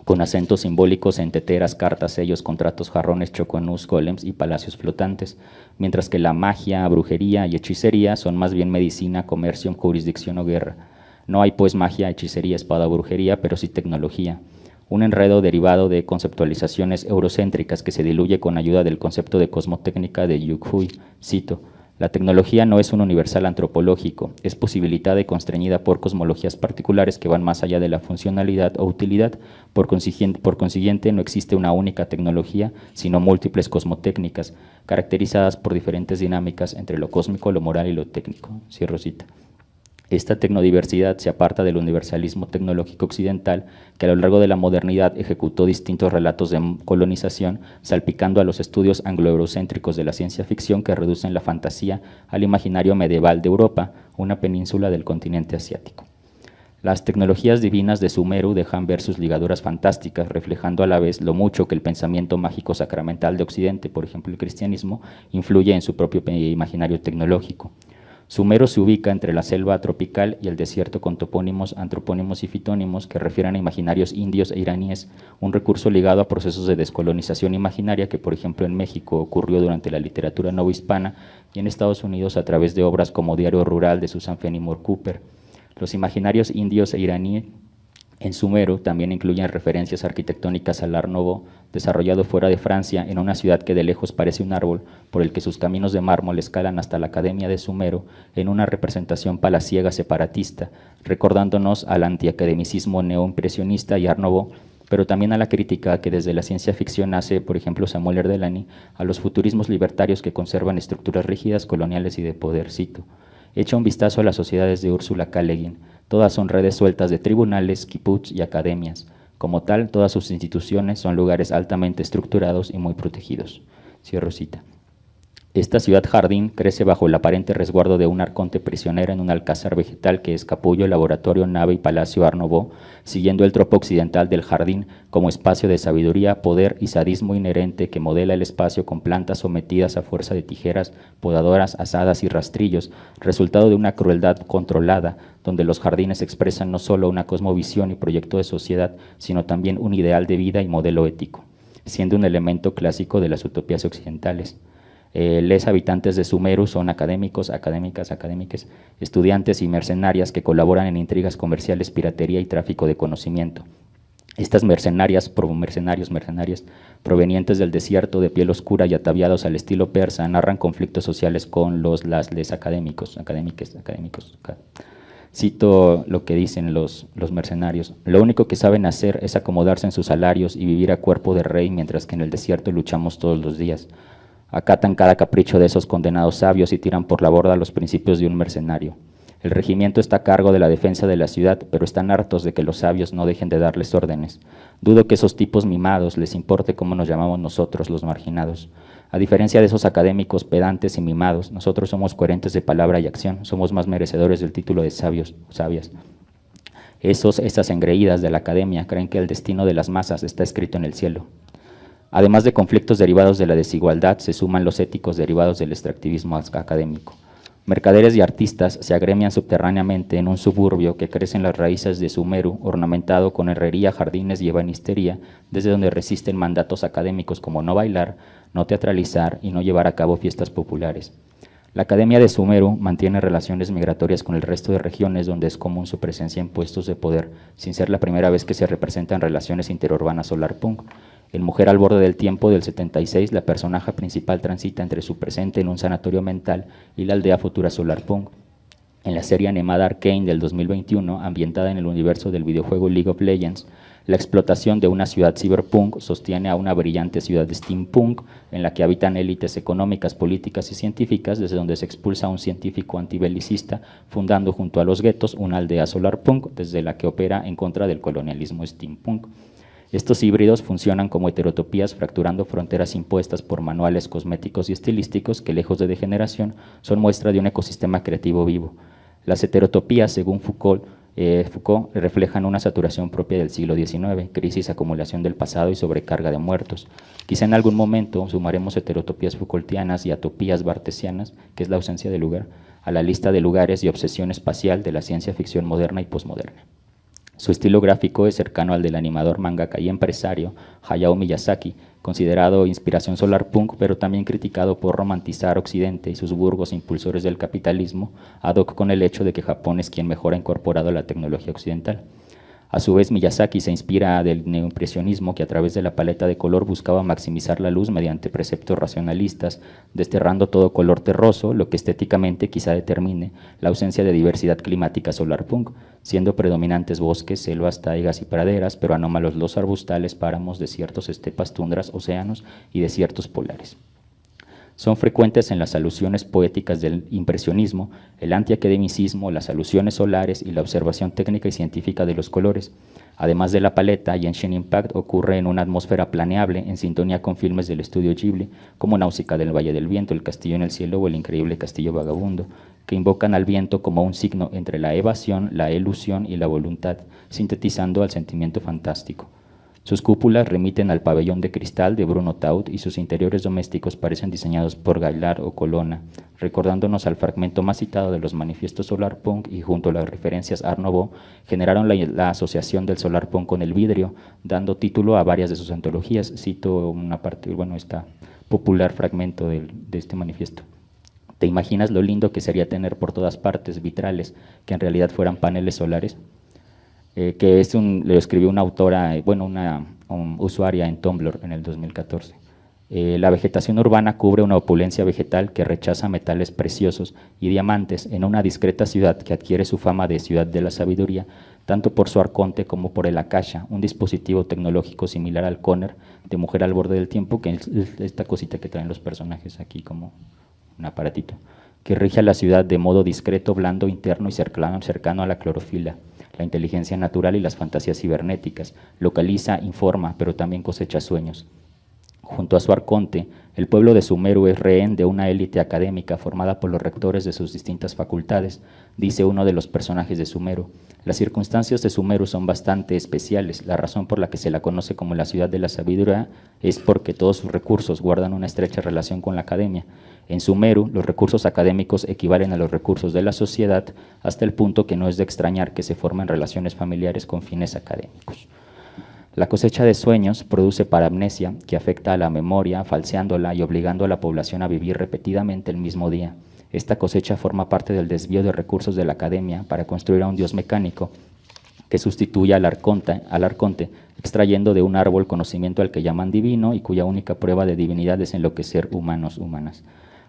con acentos simbólicos en teteras, cartas, sellos, contratos, jarrones, choconús, golems y palacios flotantes, mientras que la magia, brujería y hechicería son más bien medicina, comercio, jurisdicción o guerra. No hay pues magia, hechicería, espada o brujería, pero sí tecnología. Un enredo derivado de conceptualizaciones eurocéntricas que se diluye con ayuda del concepto de cosmotécnica de Yu Hui. Cito: la tecnología no es un universal antropológico, es posibilitada y constreñida por cosmologías particulares que van más allá de la funcionalidad o utilidad. Por consiguiente, no existe una única tecnología, sino múltiples cosmotécnicas, caracterizadas por diferentes dinámicas entre lo cósmico, lo moral y lo técnico. Cierro cita. Esta tecnodiversidad se aparta del universalismo tecnológico occidental, que a lo largo de la modernidad ejecutó distintos relatos de colonización, salpicando a los estudios anglo-eurocéntricos de la ciencia ficción que reducen la fantasía al imaginario medieval de Europa, una península del continente asiático. Las tecnologías divinas de Sumeru dejan ver sus ligaduras fantásticas, reflejando a la vez lo mucho que el pensamiento mágico sacramental de Occidente, por ejemplo el cristianismo, influye en su propio imaginario tecnológico. Sumeru se ubica entre la selva tropical y el desierto con topónimos, antropónimos y fitónimos que refieren a imaginarios indios e iraníes, un recurso ligado a procesos de descolonización imaginaria que, por ejemplo, en México ocurrió durante la literatura novohispana y en Estados Unidos a través de obras como Diario Rural de Susan Fenimore Cooper. Los imaginarios indios e iraníes en Sumeru también incluyen referencias arquitectónicas al Art Nouveau, desarrollado fuera de Francia en una ciudad que de lejos parece un árbol, por el que sus caminos de mármol escalan hasta la Academia de Sumeru en una representación palaciega separatista, recordándonos al antiacademicismo neoimpresionista y Art Nouveau, pero también a la crítica que desde la ciencia ficción hace, por ejemplo, Samuel Erdelani, a los futurismos libertarios que conservan estructuras rígidas, coloniales y de poder. Cito: echa un vistazo a las sociedades de Ursula K. Le Guin. Todas son redes sueltas de tribunales, kibbutz y academias. Como tal, todas sus instituciones son lugares altamente estructurados y muy protegidos. Cierro cita. Esta ciudad-jardín crece bajo el aparente resguardo de un arconte prisionera en un alcázar vegetal que es capullo, laboratorio, nave y palacio Art Nouveau, siguiendo el tropo occidental del jardín como espacio de sabiduría, poder y sadismo inherente que modela el espacio con plantas sometidas a fuerza de tijeras, podadoras, asadas y rastrillos, resultado de una crueldad controlada, donde los jardines expresan no solo una cosmovisión y proyecto de sociedad, sino también un ideal de vida y modelo ético, siendo un elemento clásico de las utopías occidentales. Les habitantes de Sumeru son académicos, académicas, académiques, estudiantes y mercenarias que colaboran en intrigas comerciales, piratería y tráfico de conocimiento. Estas mercenarias provenientes del desierto, de piel oscura y ataviados al estilo persa, narran conflictos sociales con les académicos. Cito lo que dicen los mercenarios: lo único que saben hacer es acomodarse en sus salarios y vivir a cuerpo de rey, mientras que en el desierto luchamos todos los días. Acatan cada capricho de esos condenados sabios y tiran por la borda los principios de un mercenario. El regimiento está a cargo de la defensa de la ciudad, pero están hartos de que los sabios no dejen de darles órdenes. Dudo que esos tipos mimados les importe cómo nos llamamos nosotros, los marginados. A diferencia de esos académicos pedantes y mimados, nosotros somos coherentes de palabra y acción, somos más merecedores del título de sabios o sabias. Esas engreídas de la academia creen que el destino de las masas está escrito en el cielo. Además de conflictos derivados de la desigualdad, se suman los éticos derivados del extractivismo académico. Mercaderes y artistas se agremian subterráneamente en un suburbio que crece en las raíces de Sumeru, ornamentado con herrería, jardines y ebanistería, desde donde resisten mandatos académicos como no bailar, no teatralizar y no llevar a cabo fiestas populares. La Academia de Sumeru mantiene relaciones migratorias con el resto de regiones donde es común su presencia en puestos de poder, sin ser la primera vez que se representan relaciones interurbanas solarpunk. En Mujer al borde del tiempo del 76, la personaje principal transita entre su presente en un sanatorio mental y la aldea futura solarpunk. En la serie animada Arcane del 2021, ambientada en el universo del videojuego League of Legends, la explotación de una ciudad cyberpunk sostiene a una brillante ciudad steampunk en la que habitan élites económicas, políticas y científicas, desde donde se expulsa a un científico antibelicista, fundando junto a los guetos una aldea solarpunk desde la que opera en contra del colonialismo steampunk. Estos híbridos funcionan como heterotopías, fracturando fronteras impuestas por manuales cosméticos y estilísticos que, lejos de degeneración, son muestra de un ecosistema creativo vivo. Las heterotopías, según Foucault, reflejan una saturación propia del siglo XIX, crisis, acumulación del pasado y sobrecarga de muertos. Quizá en algún momento sumaremos heterotopías Foucaultianas y atopías bartesianas, que es la ausencia de lugar, a la lista de lugares y obsesión espacial de la ciencia ficción moderna y posmoderna. Su estilo gráfico es cercano al del animador, mangaka y empresario Hayao Miyazaki, considerado inspiración solarpunk, pero también criticado por romantizar Occidente y sus burgos impulsores del capitalismo, ad hoc con el hecho de que Japón es quien mejor ha incorporado la tecnología occidental. A su vez, Miyazaki se inspira del neoimpresionismo, que a través de la paleta de color buscaba maximizar la luz mediante preceptos racionalistas, desterrando todo color terroso, lo que estéticamente quizá determine la ausencia de diversidad climática solarpunk, siendo predominantes bosques, selvas, taigas y praderas, pero anómalos los arbustales, páramos, desiertos, estepas, tundras, océanos y desiertos polares. Son frecuentes en las alusiones poéticas del impresionismo, el antiacademicismo, las alusiones solares y la observación técnica y científica de los colores. Además de la paleta, Genshin Impact ocurre en una atmósfera planeable en sintonía con filmes del estudio Ghibli, como Náusica del Valle del Viento, El Castillo en el Cielo o El Increíble Castillo Vagabundo, que invocan al viento como un signo entre la evasión, la elusión y la voluntad, sintetizando al sentimiento fantástico. Sus cúpulas remiten al pabellón de cristal de Bruno Taut y sus interiores domésticos parecen diseñados por Gaillard o Colonna, recordándonos al fragmento más citado de los manifiestos solarpunk, y junto a las referencias Art Nouveau generaron la asociación del solarpunk con el vidrio, dando título a varias de sus antologías. Cito una parte, este popular fragmento de este manifiesto. ¿Te imaginas lo lindo que sería tener por todas partes vitrales que en realidad fueran paneles solares? Que lo escribió una autora, una usuaria en Tumblr en el 2014. La vegetación urbana cubre una opulencia vegetal que rechaza metales preciosos y diamantes en una discreta ciudad que adquiere su fama de ciudad de la sabiduría, tanto por su arconte como por el Akasha, un dispositivo tecnológico similar al Conner de Mujer al borde del tiempo, que es esta cosita que traen los personajes aquí como un aparatito, que rige a la ciudad de modo discreto, blando, interno y cercano a la clorofila, la inteligencia natural y las fantasías cibernéticas. Localiza, informa, pero también cosecha sueños. Junto a su arconte, el pueblo de Sumeru es rehén de una élite académica formada por los rectores de sus distintas facultades, dice uno de los personajes de Sumeru. Las circunstancias de Sumeru son bastante especiales. La razón por la que se la conoce como la ciudad de la sabiduría es porque todos sus recursos guardan una estrecha relación con la academia. En Sumeru, los recursos académicos equivalen a los recursos de la sociedad, hasta el punto que no es de extrañar que se formen relaciones familiares con fines académicos. La cosecha de sueños produce paramnesia que afecta a la memoria, falseándola y obligando a la población a vivir repetidamente el mismo día. Esta cosecha forma parte del desvío de recursos de la academia para construir a un dios mecánico que sustituya al arconte, extrayendo de un árbol conocimiento al que llaman divino y cuya única prueba de divinidad es enloquecer humanos, humanas.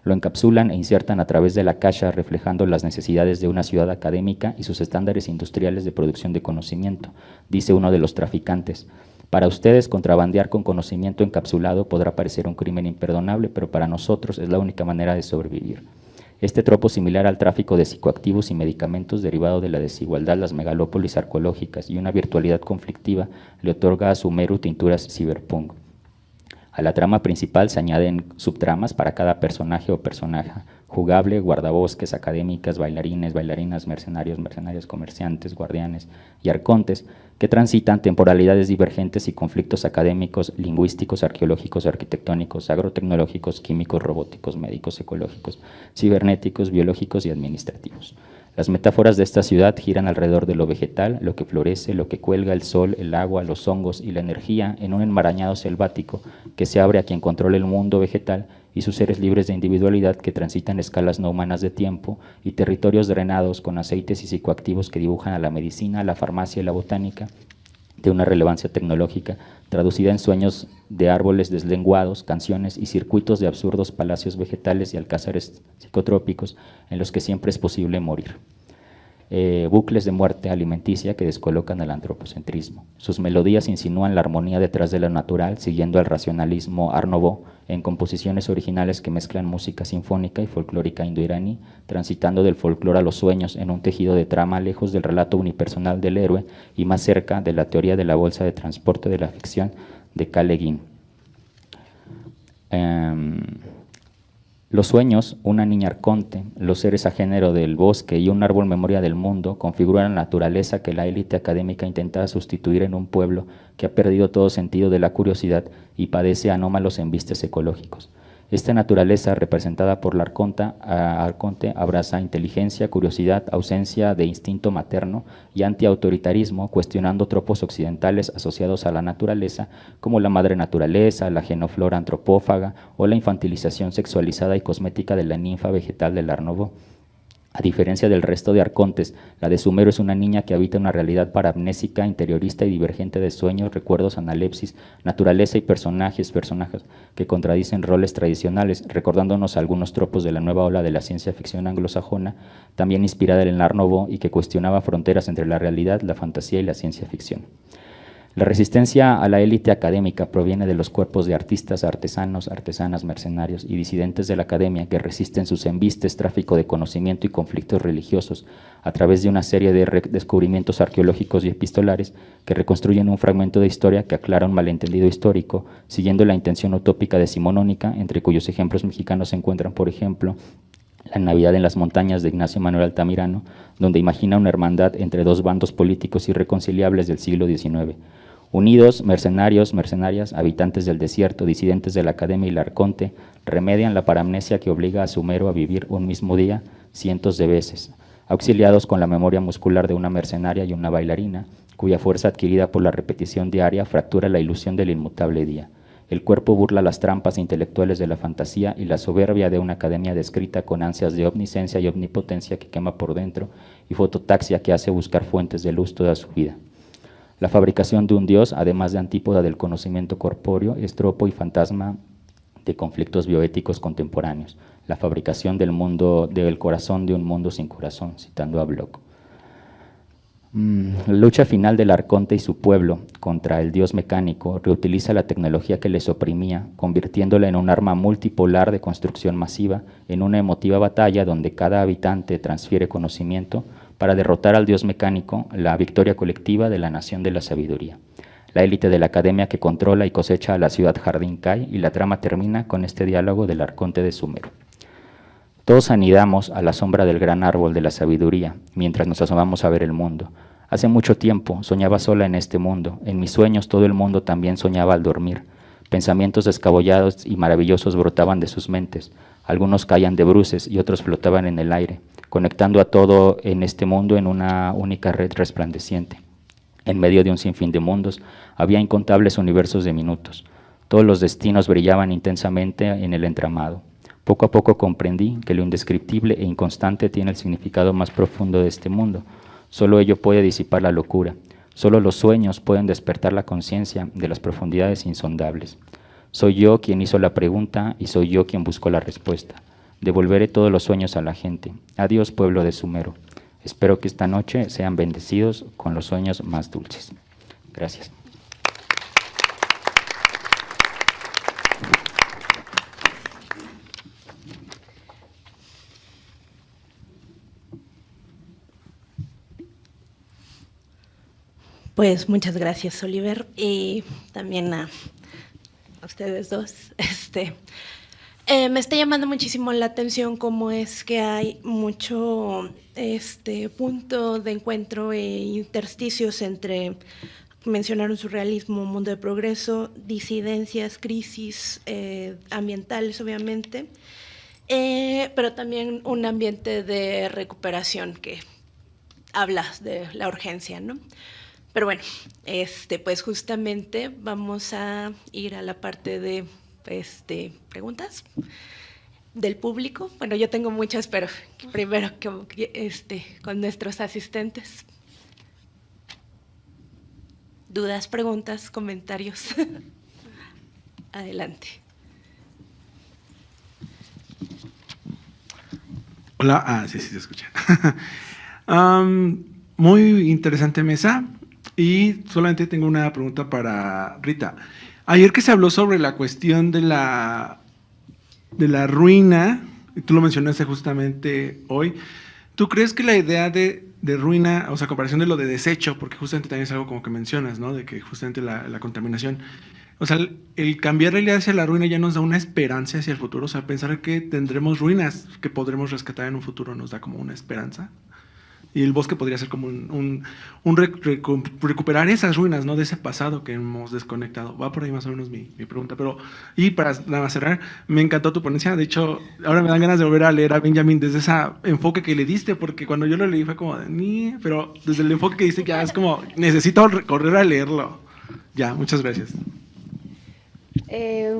Lo encapsulan e insertan a través de la caja, reflejando las necesidades de una ciudad académica y sus estándares industriales de producción de conocimiento, dice uno de los traficantes. Para ustedes, contrabandear con conocimiento encapsulado podrá parecer un crimen imperdonable, pero para nosotros es la única manera de sobrevivir. Este tropo, similar al tráfico de psicoactivos y medicamentos derivado de la desigualdad, las megalópolis arqueológicas y una virtualidad conflictiva, le otorga a Sumeru tinturas cyberpunk. A la trama principal se añaden subtramas para cada personaje o personaje jugable, guardabosques, académicas, bailarines, bailarinas, mercenarios, mercenarias, comerciantes, guardianes y arcontes, que transitan temporalidades divergentes y conflictos académicos, lingüísticos, arqueológicos, arquitectónicos, agrotecnológicos, químicos, robóticos, médicos, ecológicos, cibernéticos, biológicos y administrativos. Las metáforas de esta ciudad giran alrededor de lo vegetal, lo que florece, lo que cuelga, el sol, el agua, los hongos y la energía en un enmarañado selvático que se abre a quien controla el mundo vegetal y sus seres libres de individualidad que transitan escalas no humanas de tiempo y territorios drenados con aceites y psicoactivos que dibujan a la medicina, la farmacia y la botánica de una relevancia tecnológica traducida en sueños de árboles deslenguados, canciones y circuitos de absurdos palacios vegetales y alcázares psicotrópicos en los que siempre es posible morir. Bucles de muerte alimenticia que descolocan el antropocentrismo. Sus melodías insinúan la armonía detrás de lo natural, siguiendo el racionalismo Art Nouveau en composiciones originales que mezclan música sinfónica y folclórica indoiraní, transitando del folclore a los sueños en un tejido de trama lejos del relato unipersonal del héroe y más cerca de la teoría de la bolsa de transporte de la ficción de Kalle Guin. Los sueños, una niña arconte, los seres a género del bosque y un árbol memoria del mundo configuran la naturaleza que la élite académica intenta sustituir en un pueblo que ha perdido todo sentido de la curiosidad y padece anómalos embistes ecológicos. Esta naturaleza, representada por la arconte, abraza inteligencia, curiosidad, ausencia de instinto materno y antiautoritarismo, cuestionando tropos occidentales asociados a la naturaleza, como la madre naturaleza, la genoflora antropófaga o la infantilización sexualizada y cosmética de la ninfa vegetal del Art Nouveau. A diferencia del resto de arcontes, la de Sumeru es una niña que habita una realidad paramnésica, interiorista y divergente de sueños, recuerdos, analepsis, naturaleza y personajes que contradicen roles tradicionales, recordándonos algunos tropos de la nueva ola de la ciencia ficción anglosajona, también inspirada en el Art Nouveau y que cuestionaba fronteras entre la realidad, la fantasía y la ciencia ficción. La resistencia a la élite académica proviene de los cuerpos de artistas, artesanos, artesanas, mercenarios y disidentes de la academia que resisten sus embistes, tráfico de conocimiento y conflictos religiosos a través de una serie de descubrimientos arqueológicos y epistolares que reconstruyen un fragmento de historia que aclara un malentendido histórico, siguiendo la intención utópica decimonónica, entre cuyos ejemplos mexicanos se encuentran, por ejemplo, La Navidad en las montañas de Ignacio Manuel Altamirano, donde imagina una hermandad entre dos bandos políticos irreconciliables del siglo XIX. Unidos, mercenarios, mercenarias, habitantes del desierto, disidentes de la academia y el arconte, remedian la paramnesia que obliga a Sumeru a vivir un mismo día cientos de veces, auxiliados con la memoria muscular de una mercenaria y una bailarina, cuya fuerza adquirida por la repetición diaria fractura la ilusión del inmutable día. El cuerpo burla las trampas intelectuales de la fantasía y la soberbia de una academia descrita con ansias de omniscencia y omnipotencia que quema por dentro y fototaxia que hace buscar fuentes de luz toda su vida. La fabricación de un dios, además de antípoda del conocimiento corpóreo, es tropo y fantasma de conflictos bioéticos contemporáneos. La fabricación del corazón de un mundo sin corazón, citando a Bloch. La lucha final del arconte y su pueblo contra el dios mecánico reutiliza la tecnología que les oprimía, convirtiéndola en un arma multipolar de construcción masiva, en una emotiva batalla donde cada habitante transfiere conocimiento para derrotar al dios mecánico, la victoria colectiva de la nación de la sabiduría. La élite de la academia que controla y cosecha a la ciudad jardín cae y la trama termina con este diálogo del arconte de Sumeru. Todos anidamos a la sombra del gran árbol de la sabiduría, mientras nos asomamos a ver el mundo. Hace mucho tiempo soñaba sola en este mundo. En mis sueños todo el mundo también soñaba al dormir. Pensamientos descabellados y maravillosos brotaban de sus mentes. Algunos caían de bruces y otros flotaban en el aire, conectando a todo en este mundo en una única red resplandeciente. En medio de un sinfín de mundos, había incontables universos de minutos. Todos los destinos brillaban intensamente en el entramado. Poco a poco comprendí que lo indescriptible e inconstante tiene el significado más profundo de este mundo. Solo ello puede disipar la locura. Solo los sueños pueden despertar la conciencia de las profundidades insondables. Soy yo quien hizo la pregunta y soy yo quien buscó la respuesta. Devolveré todos los sueños a la gente. Adiós, pueblo de Sumero. Espero que esta noche sean bendecidos con los sueños más dulces. Gracias. Pues muchas gracias, Oliver, y también a ustedes dos. Me está llamando muchísimo la atención cómo es que hay mucho punto de encuentro e intersticios entre, mencionaron surrealismo, mundo de progreso, disidencias, crisis ambientales, obviamente, pero también un ambiente de recuperación que habla de la urgencia, ¿no? Pero bueno, pues justamente vamos a ir a la parte de preguntas del público. Bueno, yo tengo muchas, pero primero con nuestros asistentes. ¿Dudas, preguntas, comentarios? Adelante. Hola, sí, se escucha. Muy interesante mesa. Y solamente tengo una pregunta para Rita. Ayer que se habló sobre la cuestión de la ruina, y tú lo mencionaste justamente hoy, ¿tú crees que la idea de ruina, o sea, comparación de lo de desecho, porque justamente también es algo como que mencionas, ¿no? De que justamente la contaminación, o sea, el cambiar la idea hacia la ruina ya nos da una esperanza hacia el futuro, o sea, pensar que tendremos ruinas que podremos rescatar en un futuro nos da como una esperanza. Y el bosque podría ser como recuperar esas ruinas, ¿no? De ese pasado que hemos desconectado. Va por ahí más o menos mi pregunta. Y para nada más cerrar, me encantó tu ponencia. De hecho, ahora me dan ganas de volver a leer a Benjamin desde ese enfoque que le diste, porque cuando yo lo leí fue como de, pero desde el enfoque que diste ya es como, necesito correr a leerlo. Ya, muchas gracias.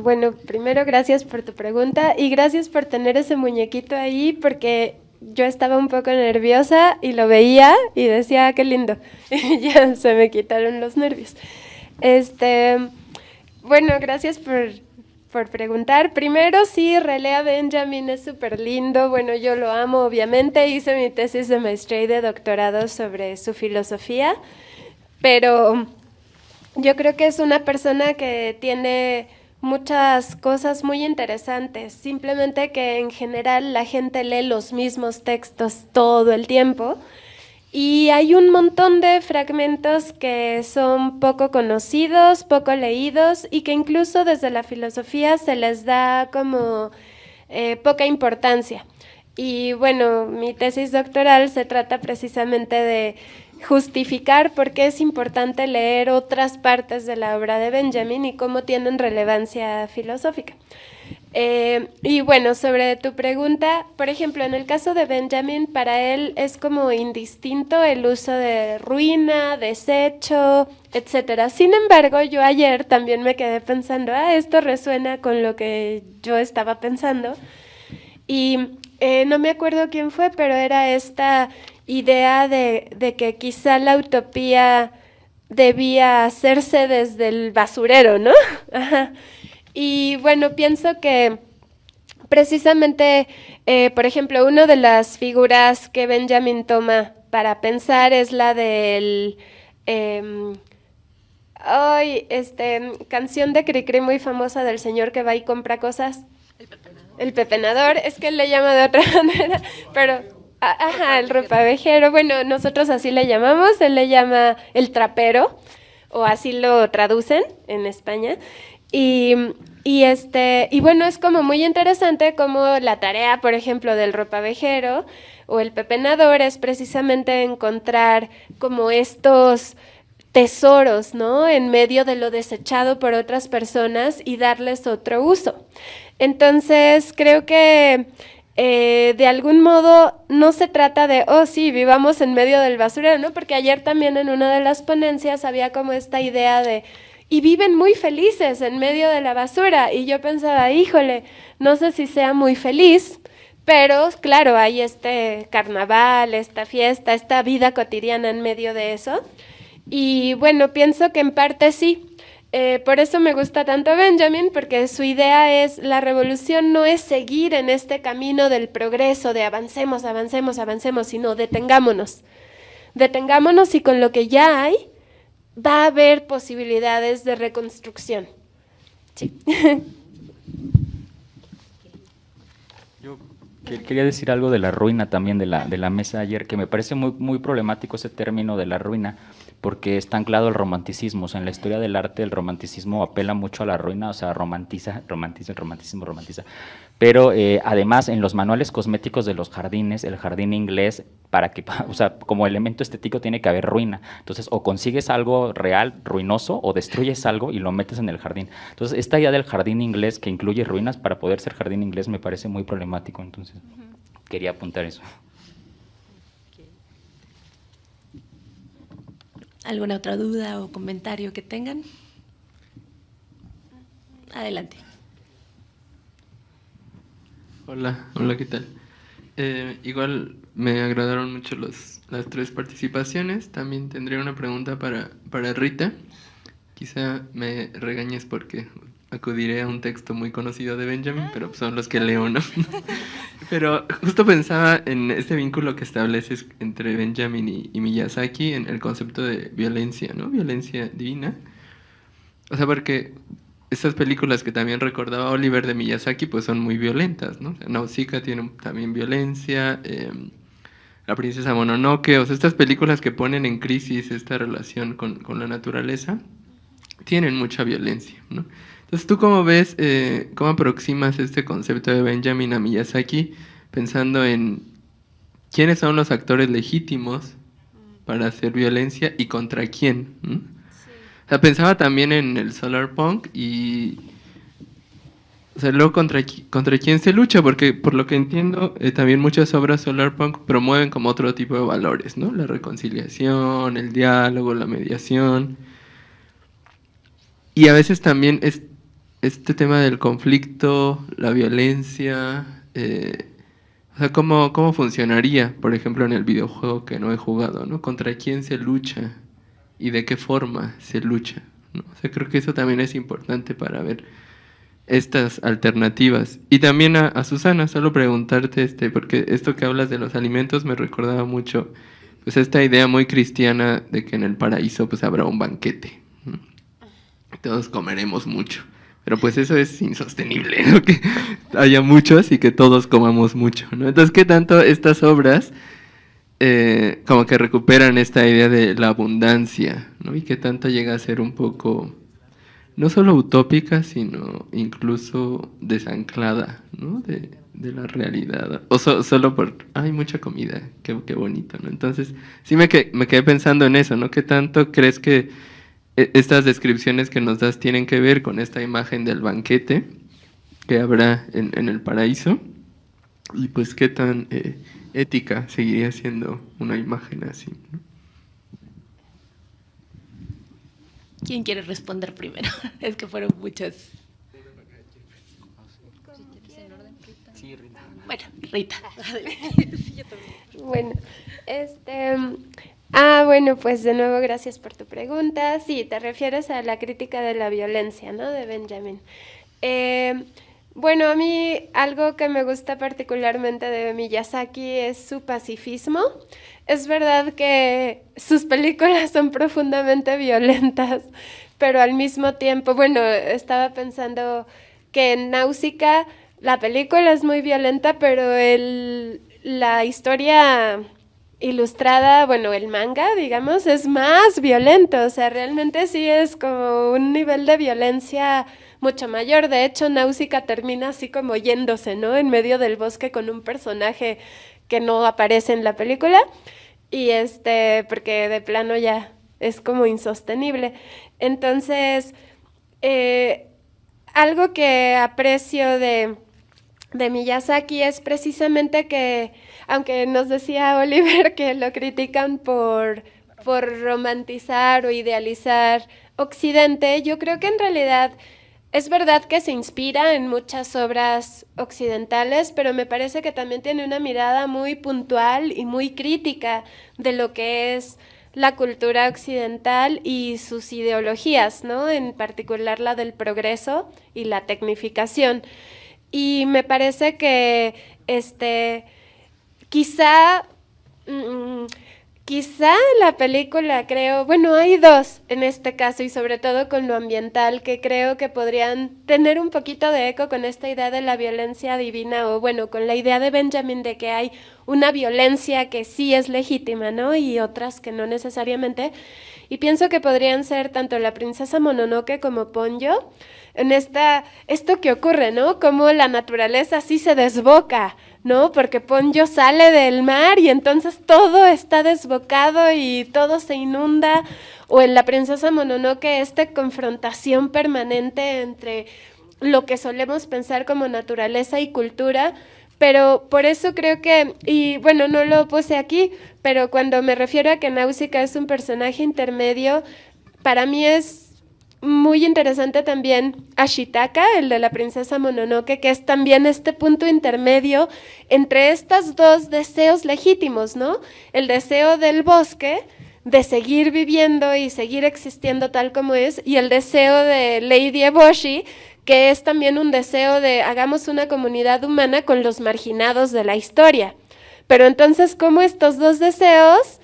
Bueno, primero gracias por tu pregunta y gracias por tener ese muñequito ahí, porque yo estaba un poco nerviosa y lo veía y decía, qué lindo. Y ya se me quitaron los nervios. Bueno, gracias por preguntar. Primero, sí, relea Benjamin, es súper lindo. Bueno, yo lo amo, obviamente. Hice mi tesis de maestría y de doctorado sobre su filosofía, pero yo creo que es una persona que tiene muchas cosas muy interesantes, simplemente que en general la gente lee los mismos textos todo el tiempo y hay un montón de fragmentos que son poco conocidos, poco leídos y que incluso desde la filosofía se les da como poca importancia. Y bueno, mi tesis doctoral se trata precisamente de justificar por qué es importante leer otras partes de la obra de Benjamin y cómo tienen relevancia filosófica. Y bueno, sobre tu pregunta, por ejemplo, en el caso de Benjamin, para él es como indistinto el uso de ruina, desecho, etcétera. Sin embargo, yo ayer también me quedé pensando, esto resuena con lo que yo estaba pensando. Y no me acuerdo quién fue, pero era esta idea de que quizá la utopía debía hacerse desde el basurero, ¿no? Ajá. Y bueno, pienso que precisamente, por ejemplo, una de las figuras que Benjamin toma para pensar es la del canción de Cricri muy famosa del señor que va y compra cosas. El pepenador, es que él le llama de otra manera, pero el ropavejero, bueno, nosotros así le llamamos, él le llama el trapero, o así lo traducen en España, y bueno, es como muy interesante como la tarea, por ejemplo, del ropavejero o el pepenador es precisamente encontrar como estos tesoros, ¿no? En medio de lo desechado por otras personas y darles otro uso. Entonces, creo que de algún modo no se trata de, oh sí, vivamos en medio del basurero, ¿no? Porque ayer también en una de las ponencias había como esta idea de, y viven muy felices en medio de la basura, y yo pensaba, híjole, no sé si sea muy feliz, pero claro, hay este carnaval, esta fiesta, esta vida cotidiana en medio de eso, y bueno, pienso que en parte sí. Por eso me gusta tanto Benjamin, porque su idea es, la revolución no es seguir en este camino del progreso, de avancemos, avancemos, avancemos, sino detengámonos. Detengámonos y con lo que ya hay, va a haber posibilidades de reconstrucción. Sí. Yo quería decir algo de la ruina también, de la mesa ayer, que me parece muy problemático ese término de la ruina, porque está anclado al romanticismo. O sea, en la historia del arte el romanticismo apela mucho a la ruina, o sea, romantiza. Pero además en los manuales cosméticos de los jardines, el jardín inglés, o sea, como elemento estético tiene que haber ruina. Entonces, o consigues algo real, ruinoso, o destruyes algo y lo metes en el jardín. Entonces, esta idea del jardín inglés que incluye ruinas para poder ser jardín inglés me parece muy problemático. Entonces, quería apuntar eso. ¿Alguna otra duda o comentario que tengan? Adelante. Hola, ¿qué tal? Igual me agradaron mucho las 3 participaciones. También tendría una pregunta para Rita. Quizá me regañes porque acudiré a un texto muy conocido de Benjamin, pero son los que leo, ¿no? Pero justo pensaba en este vínculo que estableces entre Benjamin y Miyazaki en el concepto de violencia, ¿no? Violencia divina. O sea, porque estas películas que también recordaba Oliver de Miyazaki, pues son muy violentas, ¿no? O sea, Nausicaa tiene también violencia, La princesa Mononoke, o sea, estas películas que ponen en crisis esta relación con la naturaleza, tienen mucha violencia, ¿no? Entonces, ¿tú cómo ves, cómo aproximas este concepto de Benjamin a Miyazaki, pensando en quiénes son los actores legítimos para hacer violencia y contra quién, ¿no? O sea, pensaba también en el Solarpunk y, o sea, luego contra quién se lucha, porque por lo que entiendo, también muchas obras Solarpunk promueven como otro tipo de valores, ¿no? La reconciliación, el diálogo, la mediación. Y a veces también es este tema del conflicto, la violencia, o sea, ¿cómo funcionaría, por ejemplo, en el videojuego que no he jugado, ¿no? ¿Contra quién se lucha? ¿Y de qué forma se lucha? ¿No? O sea, creo que eso también es importante para ver estas alternativas. Y también a Susana, solo preguntarte, porque esto que hablas de los alimentos me recordaba mucho, pues esta idea muy cristiana de que en el paraíso pues habrá un banquete, ¿no? Todos comeremos mucho. Pero pues eso es insostenible, ¿no? Que haya muchos y que todos comamos mucho, ¿no? Entonces, ¿qué tanto estas obras como que recuperan esta idea de la abundancia, ¿no? Y qué tanto llega a ser un poco, no solo utópica, sino incluso desanclada, ¿no? De la realidad. O solo por, hay mucha comida, qué bonito, ¿no? Entonces, sí me quedé pensando en eso, ¿no? ¿Qué tanto crees que estas descripciones que nos das tienen que ver con esta imagen del banquete que habrá en el paraíso? Y pues qué tan ética seguiría siendo una imagen así, ¿no? ¿Quién quiere responder primero? Es que fueron muchas. Bueno, Rita. Bueno, bueno, pues de nuevo gracias por tu pregunta. Sí, te refieres a la crítica de la violencia, ¿no? De Benjamin. Bueno, a mí algo que me gusta particularmente de Miyazaki es su pacifismo. Es verdad que sus películas son profundamente violentas, pero al mismo tiempo, bueno, estaba pensando que en Náusica la película es muy violenta, pero la historia ilustrada, bueno, el manga, digamos, es más violento. O sea, realmente sí es como un nivel de violencia mucho mayor. De hecho, Náusica termina así como yéndose, ¿no? En medio del bosque con un personaje que no aparece en la película. Y porque de plano ya es como insostenible. Entonces, algo que aprecio de de Miyazaki es precisamente que, aunque nos decía Oliver que lo critican por romantizar o idealizar Occidente, yo creo que en realidad es verdad que se inspira en muchas obras occidentales, pero me parece que también tiene una mirada muy puntual y muy crítica de lo que es la cultura occidental y sus ideologías, ¿no? En particular la del progreso y la tecnificación. Y me parece que quizá la película, creo, bueno, hay dos en este caso y sobre todo con lo ambiental que creo que podrían tener un poquito de eco con esta idea de la violencia divina o bueno, con la idea de Benjamin de que hay una violencia que sí es legítima, ¿no? Y otras que no necesariamente. Y pienso que podrían ser tanto la princesa Mononoke como Ponyo en esto que ocurre, ¿no? Como la naturaleza sí se desboca, ¿no? Porque Ponyo sale del mar y entonces todo está desbocado y todo se inunda. O en la princesa Mononoke esta confrontación permanente entre lo que solemos pensar como naturaleza y cultura. Pero por eso creo que, y bueno, no lo puse aquí, pero cuando me refiero a que Náusica es un personaje intermedio, para mí es muy interesante también Ashitaka, el de la princesa Mononoke, que es también este punto intermedio entre estos dos deseos legítimos, ¿no? El deseo del bosque, de seguir viviendo y seguir existiendo tal como es, y el deseo de Lady Eboshi, que es también un deseo de hagamos una comunidad humana con los marginados de la historia. Pero entonces, ¿cómo estos dos deseos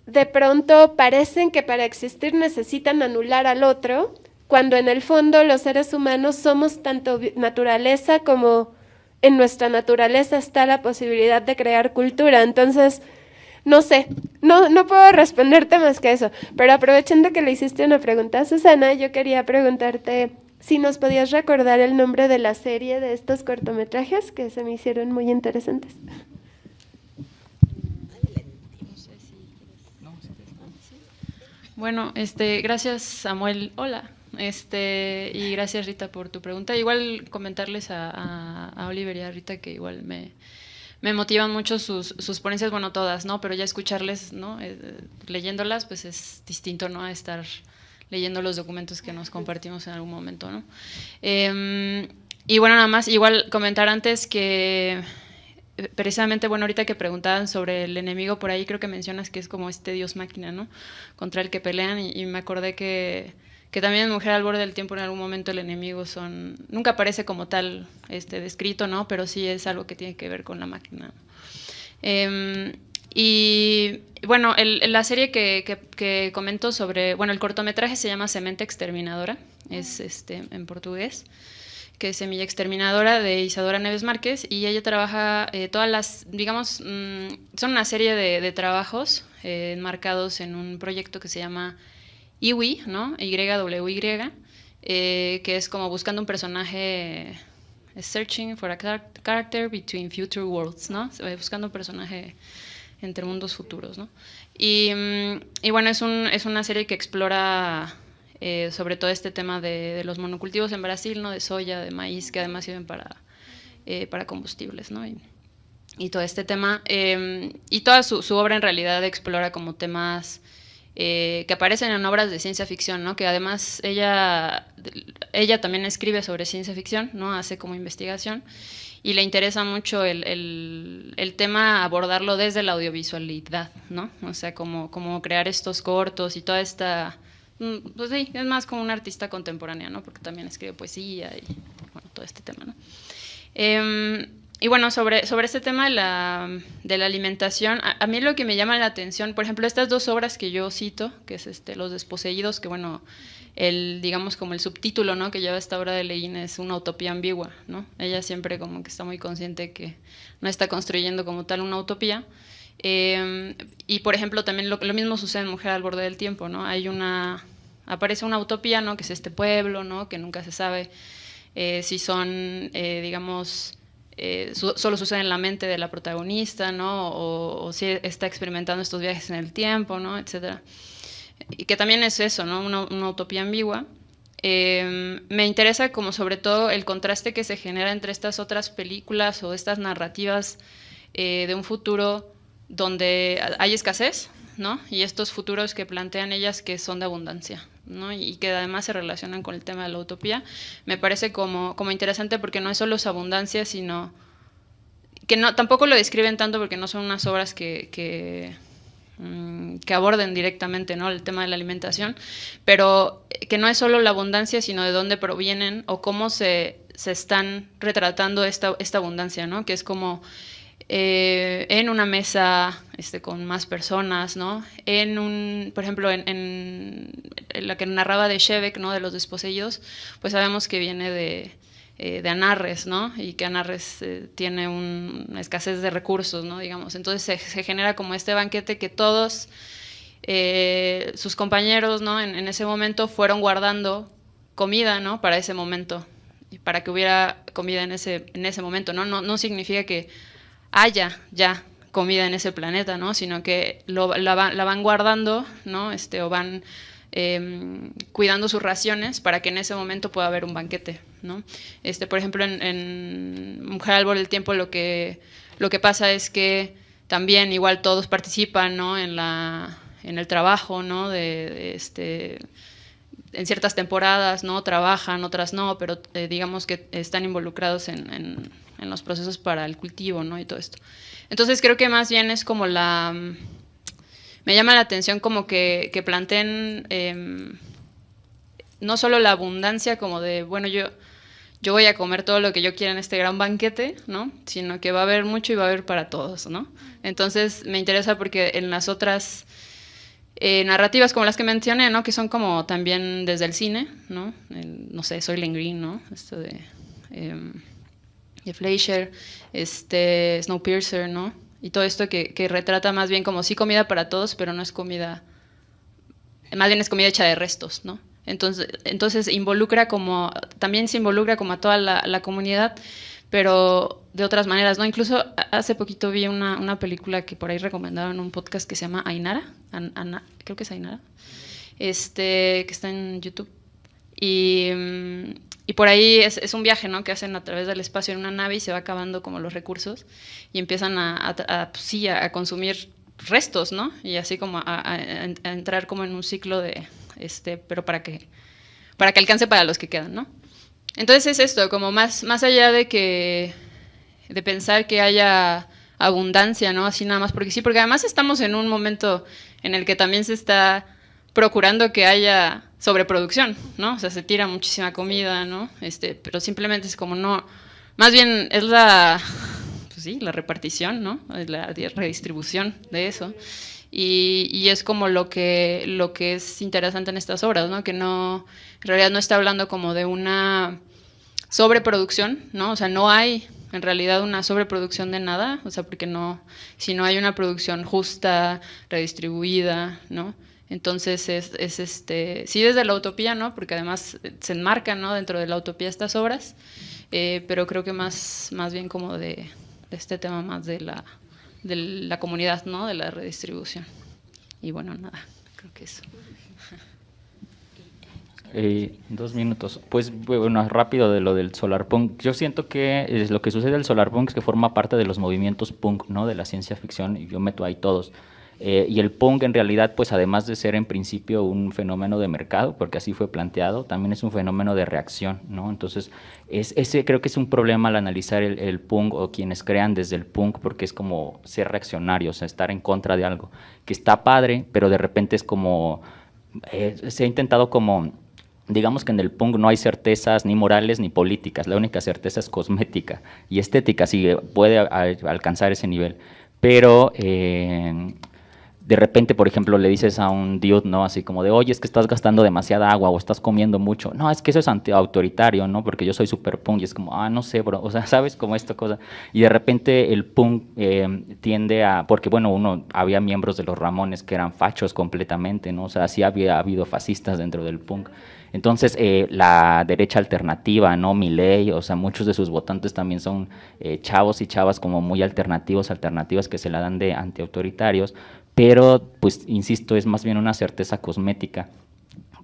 de pronto parecen que para existir necesitan anular al otro, cuando en el fondo los seres humanos somos tanto naturaleza como en nuestra naturaleza está la posibilidad de crear cultura? Entonces, no sé, no puedo responderte más que eso, pero aprovechando que le hiciste una pregunta a Susana, yo quería preguntarte si nos podías recordar el nombre de la serie de estos cortometrajes que se me hicieron muy interesantes. Bueno, gracias Samuel, hola, y gracias Rita por tu pregunta. Igual comentarles a Oliver y a Rita que igual me motivan mucho sus ponencias, bueno, todas, ¿no? Pero ya escucharles, ¿no? Leyéndolas, pues es distinto, ¿no? A estar leyendo los documentos que nos compartimos en algún momento, ¿no? Y bueno, nada más, igual comentar antes que precisamente, bueno, ahorita que preguntaban sobre el enemigo por ahí, creo que mencionas que es como este dios máquina, ¿no? Contra el que pelean y me acordé que también en Mujer al borde del tiempo en algún momento el enemigo nunca aparece como tal descrito, ¿no? Pero sí es algo que tiene que ver con la máquina. Y bueno, la serie que comento sobre, bueno, el cortometraje se llama Semente Exterminadora, es en portugués, que es Semilla Exterminadora, de Isadora Neves Márquez, y ella trabaja todas las, digamos, son una serie de trabajos enmarcados en un proyecto que se llama IWY, ¿no? YWY, que es como buscando un personaje, searching for a character between future worlds, ¿no? Buscando un personaje entre mundos futuros, ¿no? Y bueno, es una serie que explora sobre todo este tema de los monocultivos en Brasil, ¿no? De soya, de maíz, que además sirven para combustibles, ¿no? Y todo este tema. Y toda su obra en realidad explora como temas que aparecen en obras de ciencia ficción, ¿no? Que además ella también escribe sobre ciencia ficción, ¿no? Hace como investigación. Y le interesa mucho el tema, abordarlo desde la audiovisualidad, ¿no? O sea, como crear estos cortos y toda esta... Pues sí, es más como una artista contemporánea, ¿no? Porque también escribe poesía y bueno, todo este tema, ¿no? Y bueno, sobre este tema de la alimentación, a mí lo que me llama la atención, por ejemplo, estas dos obras que yo cito, que es Los Desposeídos, que bueno, digamos como el subtítulo, ¿no? Que lleva esta obra de Leguín es una utopía ambigua, ¿no? Ella siempre como que está muy consciente que no está construyendo como tal una utopía. Y por ejemplo también lo mismo sucede en Mujer al borde del tiempo, ¿no? Aparece una utopía, ¿no? Que es este pueblo, ¿no? Que nunca se sabe si son, digamos, solo sucede en la mente de la protagonista, ¿no? O si está experimentando estos viajes en el tiempo, ¿no? Etcétera. Y que también es eso, ¿no? Una utopía ambigua. me interesa como sobre todo el contraste que se genera entre estas otras películas o estas narrativas de un futuro donde hay escasez, ¿no? Y estos futuros que plantean ellas que son de abundancia, ¿no? Y que además se relacionan con el tema de la utopía. Me parece como interesante porque no es solo su abundancia, sino que no, tampoco lo describen tanto porque no son unas obras que aborden directamente, ¿no?, el tema de la alimentación, pero que no es solo la abundancia, sino de dónde provienen o cómo se están retratando esta abundancia, ¿no? Que es como en una mesa con más personas, ¿no? Por ejemplo, en la que narraba de Shevek, ¿no?, de los desposeídos, pues sabemos que viene de Anarres, ¿no? Y que Anarres tiene una escasez de recursos, ¿no?, digamos. Entonces se genera como este banquete que todos sus compañeros, ¿no?, en ese momento fueron guardando comida, ¿no?, para ese momento, y para que hubiera comida en ese momento, ¿no? No significa que haya ya comida en ese planeta, ¿no?, sino que la van guardando, ¿no?, o van cuidando sus raciones para que en ese momento pueda haber un banquete, ¿no? Por ejemplo, en Mujer al borde del tiempo lo que pasa es que también igual todos participan, ¿no?, en el trabajo, ¿no?, en ciertas temporadas, ¿no?, trabajan, otras no, pero digamos que están involucrados en los procesos para el cultivo, ¿no?, y todo esto. Entonces creo que más bien es como me llama la atención como que planteen no solo la abundancia como de, bueno, yo voy a comer todo lo que yo quiera en este gran banquete, ¿no?, sino que va a haber mucho y va a haber para todos, ¿no? Entonces me interesa porque en las otras narrativas como las que mencioné, ¿no?, que son como también desde el cine, ¿no? No sé, Soylent Green, ¿no?, esto de Fleischer, Snowpiercer, ¿no?, y todo esto que retrata más bien como sí comida para todos, pero no es comida, más bien es comida hecha de restos, ¿no? Entonces involucra también se involucra como a toda la comunidad, pero de otras maneras, ¿no? Incluso hace poquito vi una película que por ahí recomendaron en un podcast que se llama Ainara, creo que es Ainara, que está en YouTube. Y por ahí es un viaje, ¿no?, que hacen a través del espacio en una nave y se va acabando como los recursos y empiezan a consumir restos, ¿no? Y así como a entrar como en un ciclo de pero para que alcance para los que quedan, ¿no? Entonces es esto, como más allá de pensar que haya abundancia, ¿no?, así nada más, porque sí, porque además estamos en un momento en el que también se está procurando que haya sobreproducción, ¿no? O sea, se tira muchísima comida, ¿no? Pero simplemente es como no, más bien es la repartición, ¿no?, la redistribución de eso. Y es como lo que es interesante en estas obras, ¿no?, que no, en realidad no está hablando como de una sobreproducción, ¿no? O sea, no hay en realidad una sobreproducción de nada, o sea, porque si no hay una producción justa, redistribuida, ¿no? Entonces sí, desde la utopía, ¿no?, porque además se enmarcan, ¿no?, dentro de la utopía estas obras, pero creo que más bien como de este tema más de la comunidad, ¿no?, de la redistribución. Y bueno, nada, creo que eso. 2 minutos. Pues bueno, rápido de lo del solarpunk. Yo siento que lo que sucede del solarpunk es que forma parte de los movimientos punk, ¿no?, de la ciencia ficción, y yo meto ahí todos. Y el punk en realidad, pues además de ser en principio un fenómeno de mercado, porque así fue planteado, también es un fenómeno de reacción, ¿no? Entonces, ese creo que es un problema al analizar el punk o quienes crean desde el punk, porque es como ser reaccionario, o sea, estar en contra de algo que está padre, pero de repente es como, se ha intentado como, digamos que en el punk no hay certezas ni morales ni políticas, la única certeza es cosmética y estética, sí puede alcanzar ese nivel, pero de repente, por ejemplo, le dices a un dude, ¿no?, así como de, oye, es que estás gastando demasiada agua o estás comiendo mucho. No, es que eso es autoritario, ¿no?, porque yo soy súper punk. Y es como, no sé, bro, o sea, ¿sabes? Como esta cosa. Y de repente el punk tiende porque bueno, había miembros de los Ramones que eran fachos completamente, ¿no? O sea, sí había habido fascistas dentro del punk. Entonces, la derecha alternativa, ¿no?, Milei, o sea, muchos de sus votantes también son chavos y chavas como muy alternativas que se la dan de antiautoritarios, pero, pues, insisto, es más bien una certeza cosmética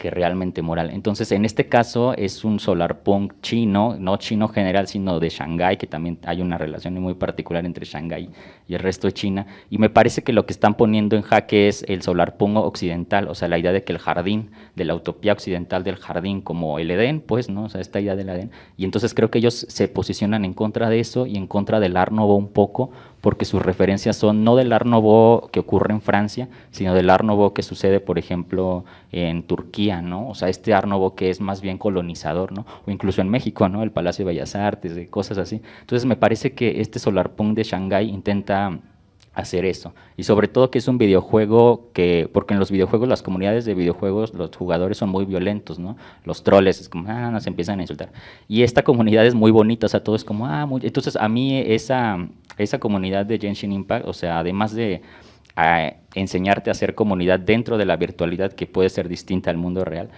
que realmente moral. Entonces, en este caso es un solarpunk chino, no chino general, sino de Shanghái, que también hay una relación muy particular entre Shanghái y el resto de China, y me parece que lo que están poniendo en jaque es el solarpunk occidental, o sea, la idea de que el jardín, de la utopía occidental del jardín, como el Edén, pues, ¿no? O sea, esta idea del Edén, y entonces creo que ellos se posicionan en contra de eso y en contra del Art Nouveau un poco, porque sus referencias son no del Art Nouveau que ocurre en Francia, sino del Art Nouveau que sucede, por ejemplo, en Turquía, ¿no? O sea, este Art Nouveau que es más bien colonizador, ¿no? O incluso en México, ¿no? El Palacio de Bellas Artes, cosas así. Entonces me parece que este solarpunk de Shanghái intenta hacer eso, y sobre todo que es un videojuego que, porque en los videojuegos, las comunidades de videojuegos, los jugadores son muy violentos, ¿no? Los troles, es como, nos empiezan a insultar, y esta comunidad es muy bonita, o sea, todo es como, entonces a mí esa comunidad de Genshin Impact, o sea, además de enseñarte a hacer comunidad dentro de la virtualidad, que puede ser distinta al mundo real,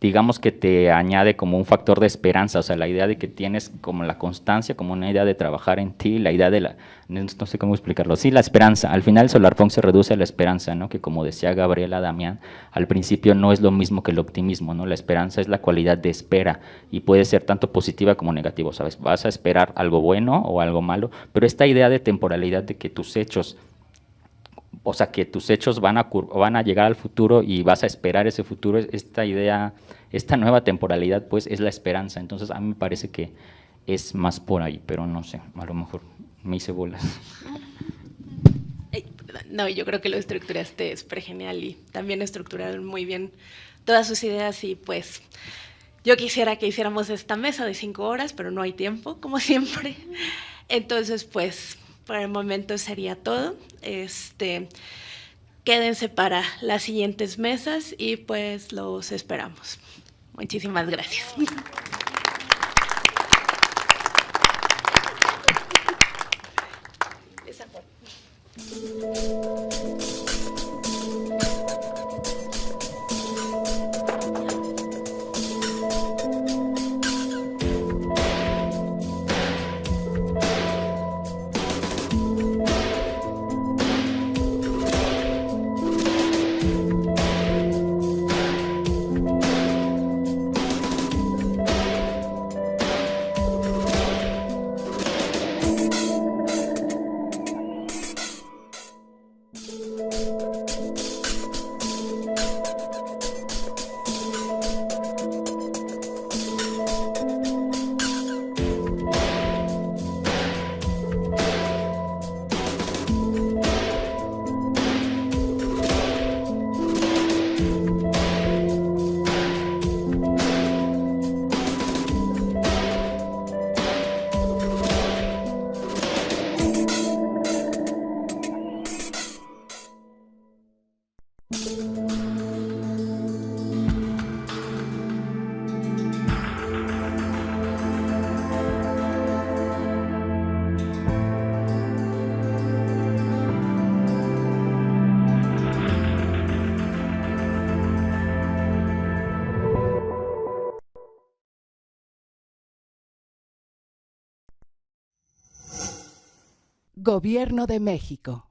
digamos que te añade como un factor de esperanza, o sea, la idea de que tienes como la constancia, como una idea de trabajar en ti, la idea de no sé cómo explicarlo, sí, la esperanza. Al final Solarpunk se reduce a la esperanza, ¿no? Que como decía Gabriela Damián, al principio no es lo mismo que el optimismo, ¿no? La esperanza es la cualidad de espera y puede ser tanto positiva como negativa, ¿sabes? Vas a esperar algo bueno o algo malo, pero esta idea de temporalidad de que tus hechos, o sea, que tus hechos van a llegar al futuro y vas a esperar ese futuro, esta idea, esta nueva temporalidad, pues, es la esperanza. Entonces, a mí me parece que es más por ahí, pero no sé, a lo mejor me hice bolas. No, yo creo que lo estructuraste súper genial y también estructuraron muy bien todas sus ideas y pues yo quisiera que hiciéramos esta mesa de 5 horas, pero no hay tiempo, como siempre. Entonces, pues, por el momento sería todo. Quédense para las siguientes mesas y pues los esperamos. Muchísimas gracias. Gobierno de México.